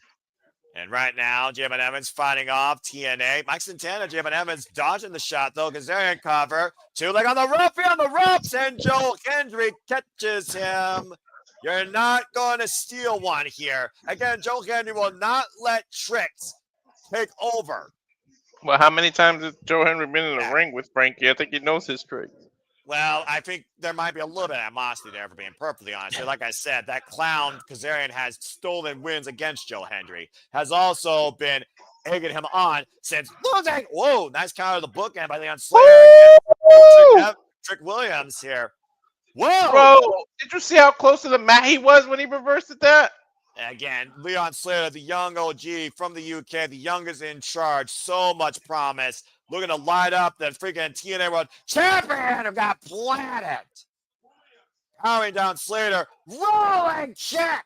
And right now, Jayne Evans fighting off TNA. Mike Santana, Jayne Evans dodging the shot, though. Kazarian cover. 2 leg on the rope, on the ropes, and Joel Hendry catches him. You're not going to steal one here. Again, Joel Hendry will not let tricks take over. Well, how many times has Joe Hendry been in the ring with Frankie? I think he knows his tricks. Well, I think there might be a little bit of animosity there, for being perfectly honest. Like I said, that clown Kazarian has stolen wins against Joe Hendry. Has also been egging him on since losing. Whoa, nice counter of the bookend by Leon Slater. Trick Williams here. Whoa! Bro, did you see how close to the mat he was when he reversed that? Again, Leon Slater, the young OG from the UK, the youngest in charge. So much promise. Looking to light up the freaking TNA World Champion who got planted. Powering down Slater. Rolling kick.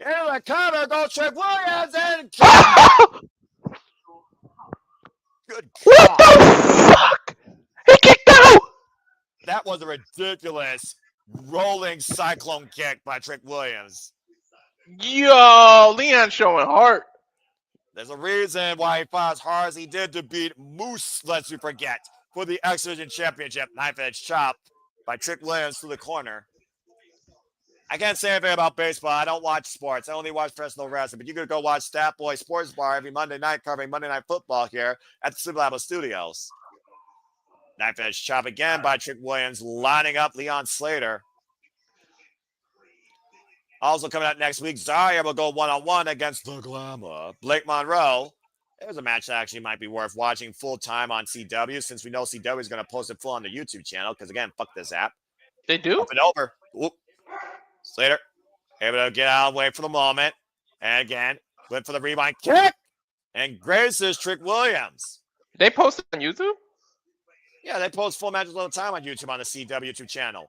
Into the cover. Goes Trick Williams and good God. What the fuck? He kicked out. That was a ridiculous rolling cyclone kick by Trick Williams. Yo, Leon showing heart. There's a reason why he fought as hard as he did to beat Moose, lest we forget, for the X Division Championship. Knife edge chop by Trick Williams to the corner. I can't say anything about baseball. I don't watch sports. I only watch professional wrestling. But you could go watch Stat Boy Sports Bar every Monday night covering Monday Night Football here at the Super Labo Studios. Knife edge chop again by Trick Williams, lining up Leon Slater. Also coming out next week, Zarya will go one-on-one against the Glamour, Blake Monroe. There's a match that actually might be worth watching full-time on CW, since we know CW is going to post it full on their YouTube channel, because, again, fuck this app. They do? Up and over. Whoop. Slater able to get out of the way for the moment. And, again, went for the rewind kick. And graces Trick Williams. They posted on YouTube? Yeah, Yeah, they post full matches all the time on YouTube on the CW YouTube channel.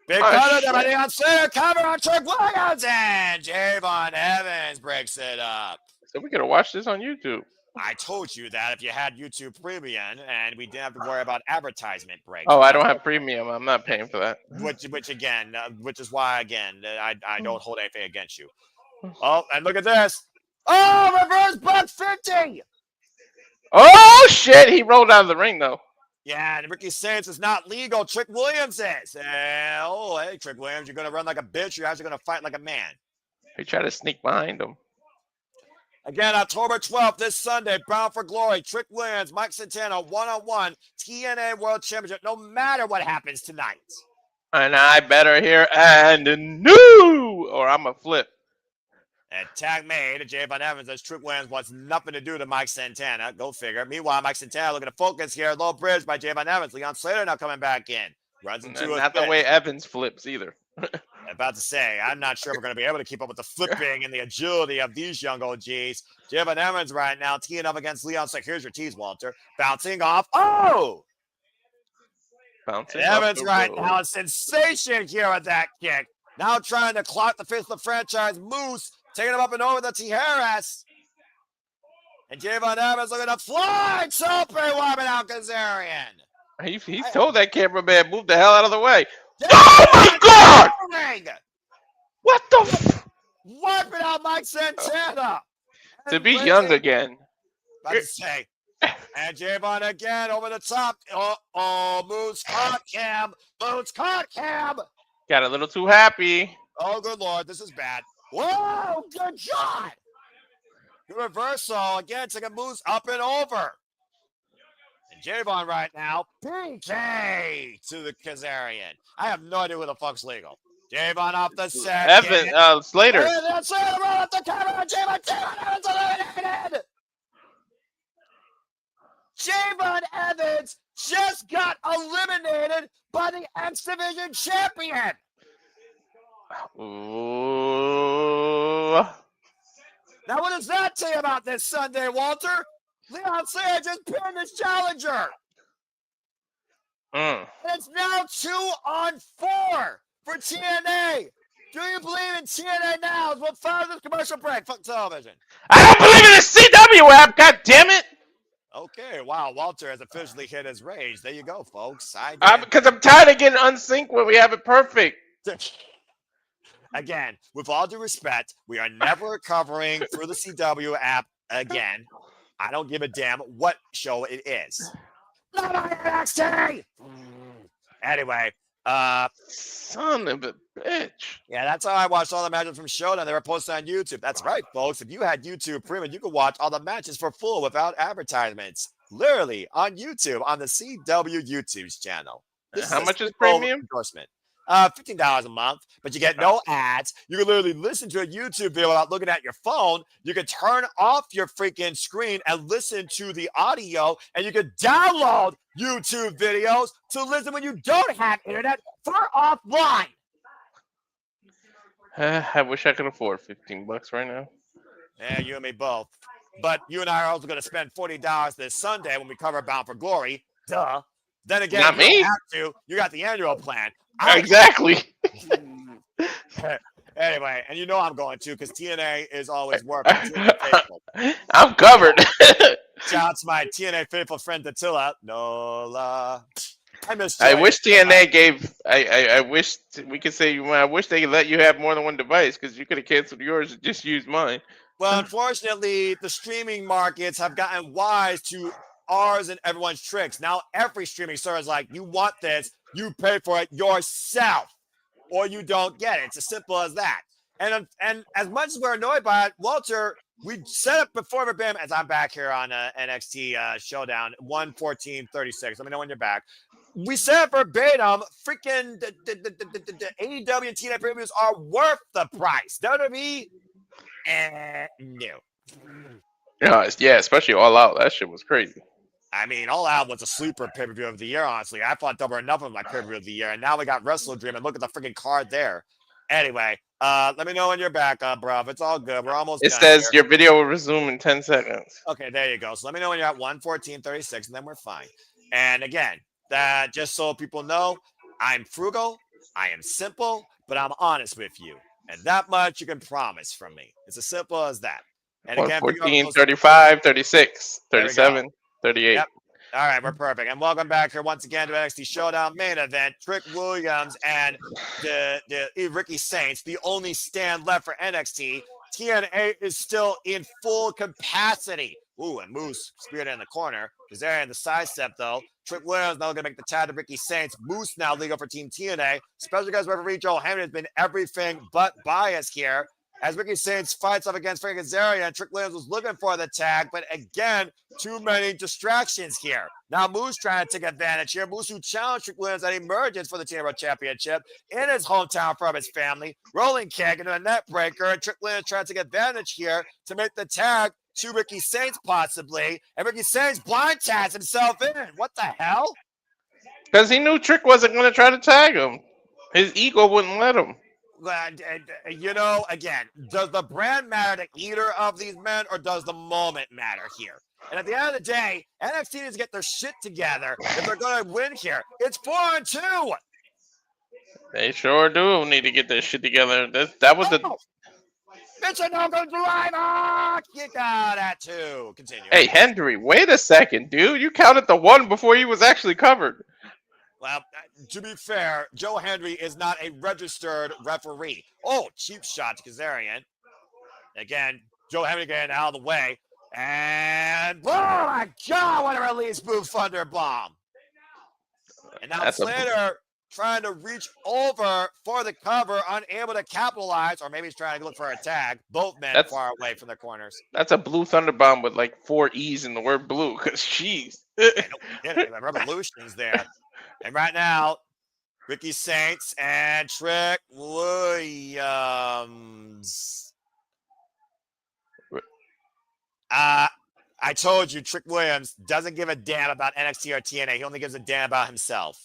Big Oh, cutter, shit. everybody on Slater, cover on Trick Williams, and Javon Evans breaks it up. So we could have watched this on YouTube. I told you that if you had YouTube Premium, and we didn't have to worry about advertisement breaks. Oh, I don't have premium. I'm not paying for that. Which is why I don't hold anything against you. Oh, and look at this. Oh, reverse buck 50. Oh shit! He rolled out of the ring though. Yeah, and Ricky Saints is not legal. Trick Williams is. Hey, Trick Williams, you're gonna run like a bitch. You're actually gonna fight like a man. He tried to sneak behind him. Again, October 12th, this Sunday, Bound for Glory, Trick Williams, Mike Santana, one-on-one, TNA World Championship, no matter what happens tonight. And I better hear and new, or I'm a flip. And tag made, Javon Evans as Trick Williams wants nothing to do to Mike Santana. Go figure. Meanwhile, Mike Santana looking to focus here. Low bridge by Javon Evans. Leon Slater now coming back in. Runs into Not the way Evans flips either. About to say, I'm not sure we're going to be able to keep up with the flipping and the agility of these young OGs. Javon Evans right now teeing up against Leon Slater. Here's your tease, Walter. Bouncing off. Oh! Bouncing Evans off right road. now, a sensation here with that kick. Now trying to clock the face of the franchise. Moose taking him up and over the Tijeras. And Javon Evans looking to fly. Sope wiping out Kazarian. He told that cameraman, move the hell out of the way. Yeah, Oh my God! What the Wiping out Mike Santana. To be young again. About to say. And Javon again over the top. Moose caught Cam. Moose caught Cam. Got a little too happy. Oh, good Lord. This is bad. Whoa, good shot. Good reversal. Again, taking Moose up and over. And Javon right now, PK to the Kazarian. I have no idea who the fuck's legal. Javon off the set. Evan, Slater. And that's Slater right off the camera. Javon Evans eliminated. Javon Evans just got eliminated by the X Division champion. Ooh. Now, what does that say about this Sunday, Walter? Leon Slater just pinned his challenger. And it's now 2-on-4 for TNA. Do you believe in TNA now? We'll follow this commercial break. Fuck television. I don't believe in the CW app, god damn it! Okay, wow, Walter has officially hit his rage. There you go, folks. Because I'm tired of getting unsynced when we have it perfect. Again, with all due respect, we are never recovering through the CW app again. I don't give a damn what show it is. Not on NXT! Anyway, son of a bitch. Yeah, that's how I watched all the matches from Showdown. They were posted on YouTube. That's right, folks. If you had YouTube Premium, you could watch all the matches for full without advertisements. Literally on YouTube, on the CW YouTube's channel. How much is premium? Endorsement. $15 a month, but you get no ads. You can literally listen to a YouTube video without looking at your phone. You can turn off your freaking screen and listen to the audio, and you can download YouTube videos to listen when you don't have internet for offline. I wish I could afford $15 right now. Yeah, you and me both. But you and I are also going to spend $40 this Sunday when we cover Bound for Glory. Duh. Then again, Not you me. don't have to. You got the annual plan. Exactly. Anyway, and you know I'm going to because TNA is always working. Faithful. I'm covered. Shout out to my TNA faithful friend Attila. Nola. I wish TNA gave. I wish we could say. I wish they let you have more than one device because you could have canceled yours and just used mine. Well, unfortunately, the streaming markets have gotten wise to ours and everyone's tricks. Now every streaming service is like, you want this, you pay for it yourself, or you don't get it. It's as simple as that. And as much as we're annoyed by it, Walter, we set up before the bam as I'm back here on NXT Showdown 114.36. Let me know when you're back. We said verbatim, freaking the AEW and TNA premiums are worth the price. WWE, no. Yeah, especially All Out. That shit was crazy. I mean, All Out was a sleeper pay-per-view of the year, honestly. I thought Double or Nothing was my pay-per-view of the year, and now we got Wrestle Dream, and look at the freaking card there. Anyway, let me know when you're back, bruv. It's all good. We're almost It done says here. your video will resume in 10 seconds. Okay, there you go. So let me know when you're at 114.36, and then we're fine. And again, that just so people know, I'm frugal, I am simple, but I'm honest with you. And that much you can promise from me. It's as simple as that. And again, 114, 35, 36, There we go. 37, 38. Yep. All right, we're perfect. And welcome back here once again to NXT Showdown main event. Trick Williams and the Ricky Saints, the only stand left for NXT. TNA is still in full capacity. Ooh, and Moose speared in the corner. Kazarian the sidestep though. Trick Williams now going to make the tag to Ricky Saints. Moose now legal for Team TNA. Special guest referee Joel Hendry has been everything but biased here. As Ricky Saints fights up against Frankie Kazarian, Trick Williams was looking for the tag, but again, too many distractions here. Now Moose trying to take advantage here. Moose who challenged Trick Williams at Emergence for the TNA Championship in his hometown from his family. Rolling kick into a net breaker, and Trick Williams trying to take advantage here to make the tag to Ricky Saints possibly. And Ricky Saints blind tags himself in. What the hell? Because he knew Trick wasn't going to try to tag him. His ego wouldn't let him. You know, again, does the brand matter to either of these men, or does the moment matter here? And at the end of the day, NXT needs to get their shit together if they're going to win here. It's 4-2. They sure do need to get their shit together. That was the. Michinoku driver! Kick out at 2. Continue. Hey, Hendry, wait a second, dude. You counted the 1 before he was actually covered. Well, to be fair, Joe Hendry is not a registered referee. Oh, cheap shot to Kazarian. Again, Joe Hendry getting out of the way. And, oh my God, what a release move, Thunder Bomb. And now Slater trying to reach over for the cover, unable to capitalize, or maybe he's trying to look for a tag. Both men far away from their corners. That's a blue Thunder Bomb with like 4 E's in the word blue, because jeez. Revolution's there. And right now, Ricky Saints and Trick Williams. I told you, Trick Williams doesn't give a damn about NXT or TNA. He only gives a damn about himself.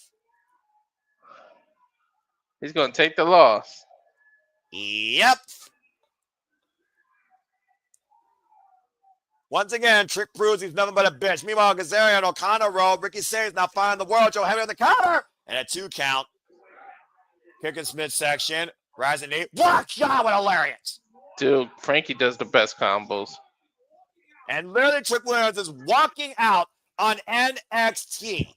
He's going to take the loss. Yep. Once again, Trick proves he's nothing but a bitch. Meanwhile, Kazarian O'Connor roll. Ricky Saints now finding the world. Joe Hendry on the counter. And a 2 count. Kick in midsection. Rising knee. What? God, what a lariat. Dude, Frankie does the best combos. And literally, Trick Williams is walking out on NXT.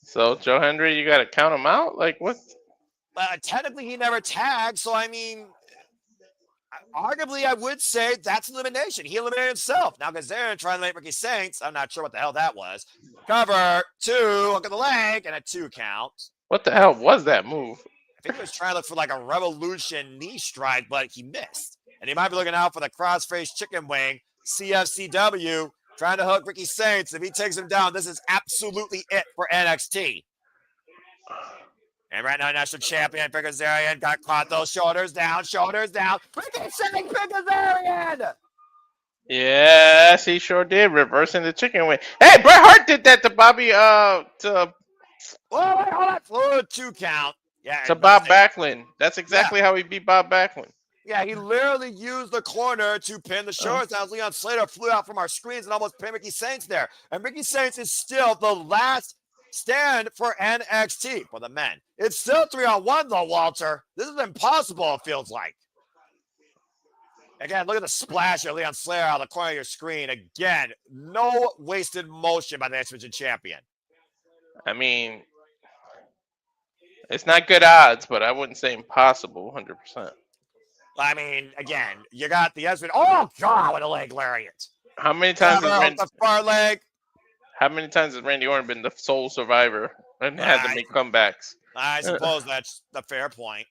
So, Joe Hendry, you got to count him out? Like, what? Technically, he never tagged. So, I mean, arguably, I would say that's elimination. He eliminated himself. Now, Kazarian trying to make Ricky Saints. I'm not sure what the hell that was. Cover 2, hook of the leg, and a 2 count. What the hell was that move? I think he was trying to look for like a revolution knee strike, but he missed. And he might be looking out for the cross-face chicken wing. CFCW trying to hook Ricky Saints. If he takes him down, this is absolutely it for NXT. And right now, national champion Kazarian got caught though. Shoulders down, shoulders down. Ricky Saints, Kazarian! Yes, he sure did. Reversing the chicken wing. Hey, Bret Hart did that to Bobby, Oh, wait, hold on. 2 count. Yeah. To Bob Backlund. That's exactly how he beat Bob Backlund. Yeah, he literally used the corner to pin the shoulders down. Leon Slater flew out from our screens and almost pinned Ricky Saints there. And Ricky Saints is still the last stand for NXT for the men. It's still 3-on-1 though, Walter. This is impossible, it feels like. Again, look at the splash of Leon Slater out of the corner of your screen. Again, no wasted motion by the IInspiration champion. I mean, it's not good odds, but I wouldn't say impossible 100%. I mean, again, you got the IInspiration. Oh, God, what a leg lariat. How many times has the far leg. How many times has Randy Orton been the sole survivor and had to make comebacks? I suppose that's the fair point.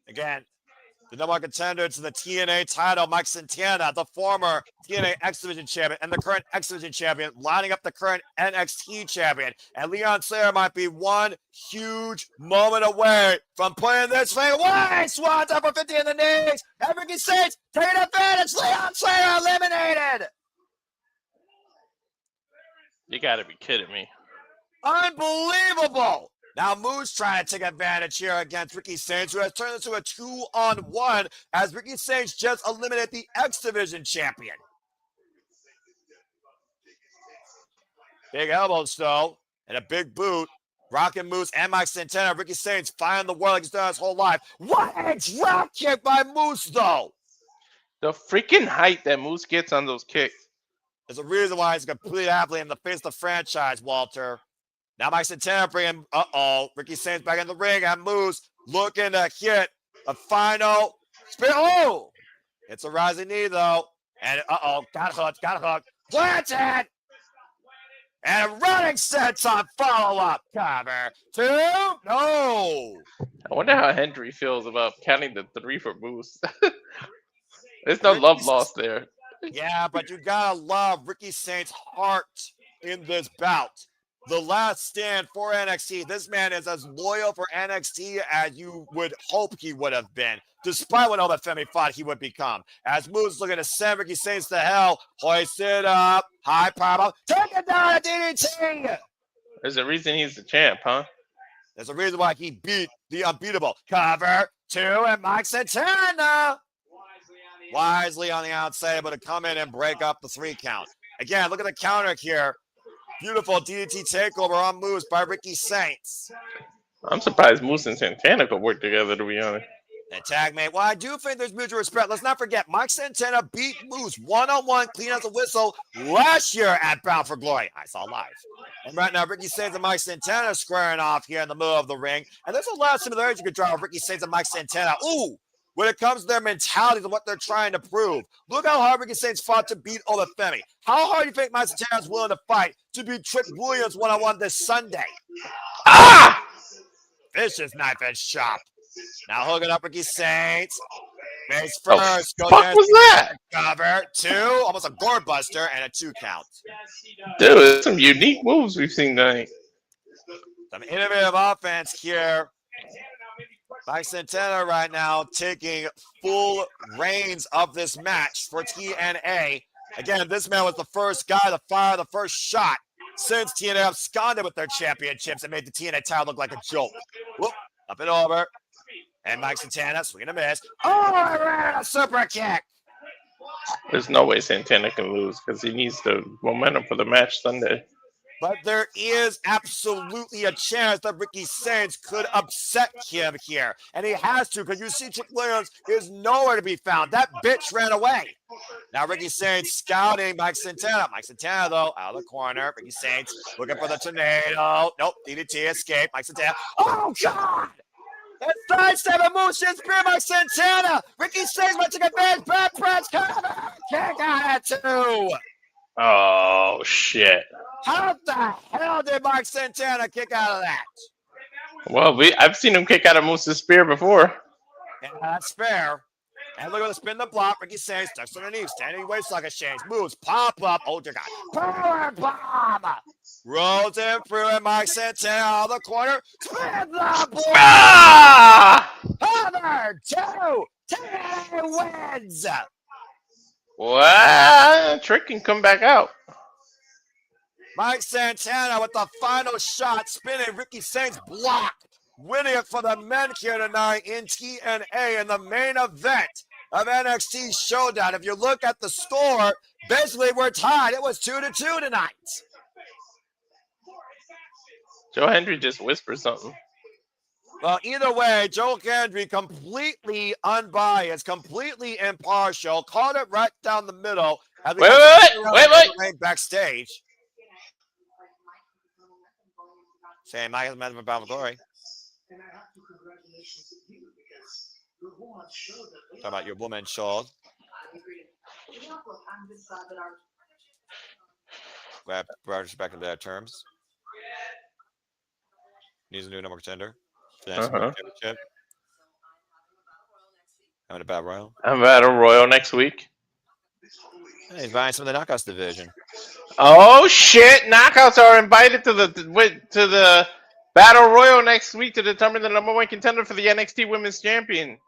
Again, the number 1 contender to the TNA title, Mike Santana, the former TNA X Division champion and the current X Division champion, lining up the current NXT champion. And Leon Slater might be one huge moment away from putting this thing away. Swans up for 50 in the knees. And Ricky Saints taking advantage. Leon Slater eliminated. You got to be kidding me. Unbelievable. Now Moose trying to take advantage here against Ricky Saints, who has turned into a 2-on-1 as Ricky Saints just eliminated the X Division champion. Big elbows, though, and a big boot. Rockin' Moose and Mike Santana. Ricky Saints firing the world like he's done his whole life. What a drop kick by Moose, though. The freaking height that Moose gets on those kicks. There's a reason why he's a complete athlete in the face of the franchise, Walter. Now Mike Santana bringing, Ricky Saints back in the ring, and Moose looking to hit a final spin. Oh! It's a rising knee, though. And, got hooked. Planted! And a running sets on follow-up. Cover. 2. No! I wonder how Hendry feels about counting the 3 for Moose. There's no love lost there. Yeah, but you gotta love Ricky Saints' heart in this bout. The last stand for NXT. This man is as loyal for NXT as you would hope he would have been, despite what Femi thought he would become. As Moose looking to send Ricky Saints to hell, hoist it up, high power, take it down at DDT. There's a reason he's the champ, huh? There's a reason why he beat the unbeatable. Cover 2 and Mike Santana. Wisely on the outside, able to come in and break up the 3 count. Again, look at the counter here. Beautiful DDT takeover on Moose by Ricky Saints. I'm surprised Moose and Santana could work together, to be honest. And tag mate. Well, I do think there's mutual respect. Let's not forget, Mike Santana beat Moose one-on-one, clean as a whistle, last year at Bound for Glory. I saw live. And right now, Ricky Saints and Mike Santana squaring off here in the middle of the ring. And there's a lot of similarities you could draw with Ricky Saints and Mike Santana. Ooh! When it comes to their mentality and what they're trying to prove. Look how hard Ricky Saints fought to beat Femi. How hard do you think Mike Santana is willing to fight to beat Trick Williams one-on-one this Sunday? Ah! Vicious knife edge chop. Now hooking up Ricky Saints. Face first. What the fuck was that? Cover 2. Almost a gore buster and a 2 count. Dude, some unique moves we've seen tonight. Some innovative offense here. Mike Santana right now taking full reins of this match for TNA. Again, this man was the first guy to fire the first shot since TNA absconded with their championships and made the TNA title look like a joke. Whoop, up and over. And Mike Santana swinging a miss. Oh, I ran a super kick. There's no way Santana can lose because he needs the momentum for the match Sunday. But there is absolutely a chance that Ricky Saints could upset him here. And he has to, because you see Trick Williams is nowhere to be found. That bitch ran away. Now Ricky Saints scouting Mike Santana. Mike Santana, though, out of the corner. Ricky Saints looking for the tornado. Nope, DDT escape. Mike Santana. Oh, God! That sidestep and moves his spear, Mike Santana. Ricky Saints might take advantage. Bad press. Cover. Kick out at 2. Oh, shit. How the hell did Mike Santana kick out of that? Well, I've seen him kick out of Moose's spear before. Yeah, that's fair. And look at the spin the block. Ricky Saints ducks underneath. Standing waist like a change. Moves. Pop up. Oh, dear God. Power bomb. Rolls him through and Mike Santana out of the corner. Spin the block. Ah! Cover 2. TNA wins. What? Trick can come back out. Mike Santana with the final shot, spinning Ricky Saints block, winning it for the men here tonight in TNA in the main event of NXT Showdown. If you look at the score, basically we're tied. It was 2-2 tonight. Joe Hendry just whispered something. Well, either way, Joe Hendry completely unbiased, completely impartial, called it right down the middle. Wait. Backstage. Saying Mike has met him about glory. Talk about your woman, Shaw. Grab Rogers back into their terms. Needs a new number contender. Championship. Having a battle royal. I'm at a Royal next week. Hey, he's buying some of the Knockouts division. Oh shit! Knockouts are invited to the Battle Royal next week to determine the number 1 contender for the NXT Women's Champion.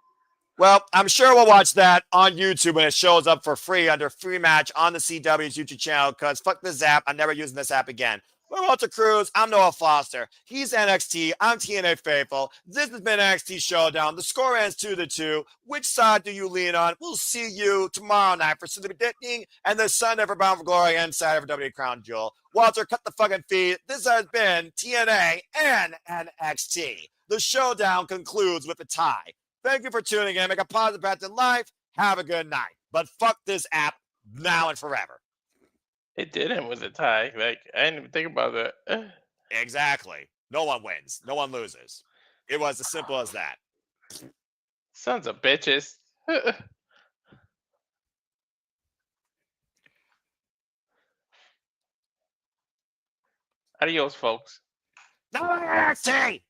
Well, I'm sure we'll watch that on YouTube when it shows up for free under free match on the CW's YouTube channel, because fuck this app. I'm never using this app again. We're Walter Cruz. I'm Noah Foster. He's NXT. I'm TNA Faithful. This has been NXT Showdown. The score ends 2-2. Which side do you lean on? We'll see you tomorrow night for Sunday Predicting and the Sunday for Bound for Glory and Saturday for WWE Crown Jewel. Walter, cut the fucking feed. This has been TNA and NXT. The Showdown concludes with a tie. Thank you for tuning in. Make a positive impact in life. Have a good night. But fuck this app now and forever. It did end with a tie. Like, I didn't even think about that. Exactly. No one wins. No one loses. It was as simple as that. Sons of bitches. Adios, folks. NXT!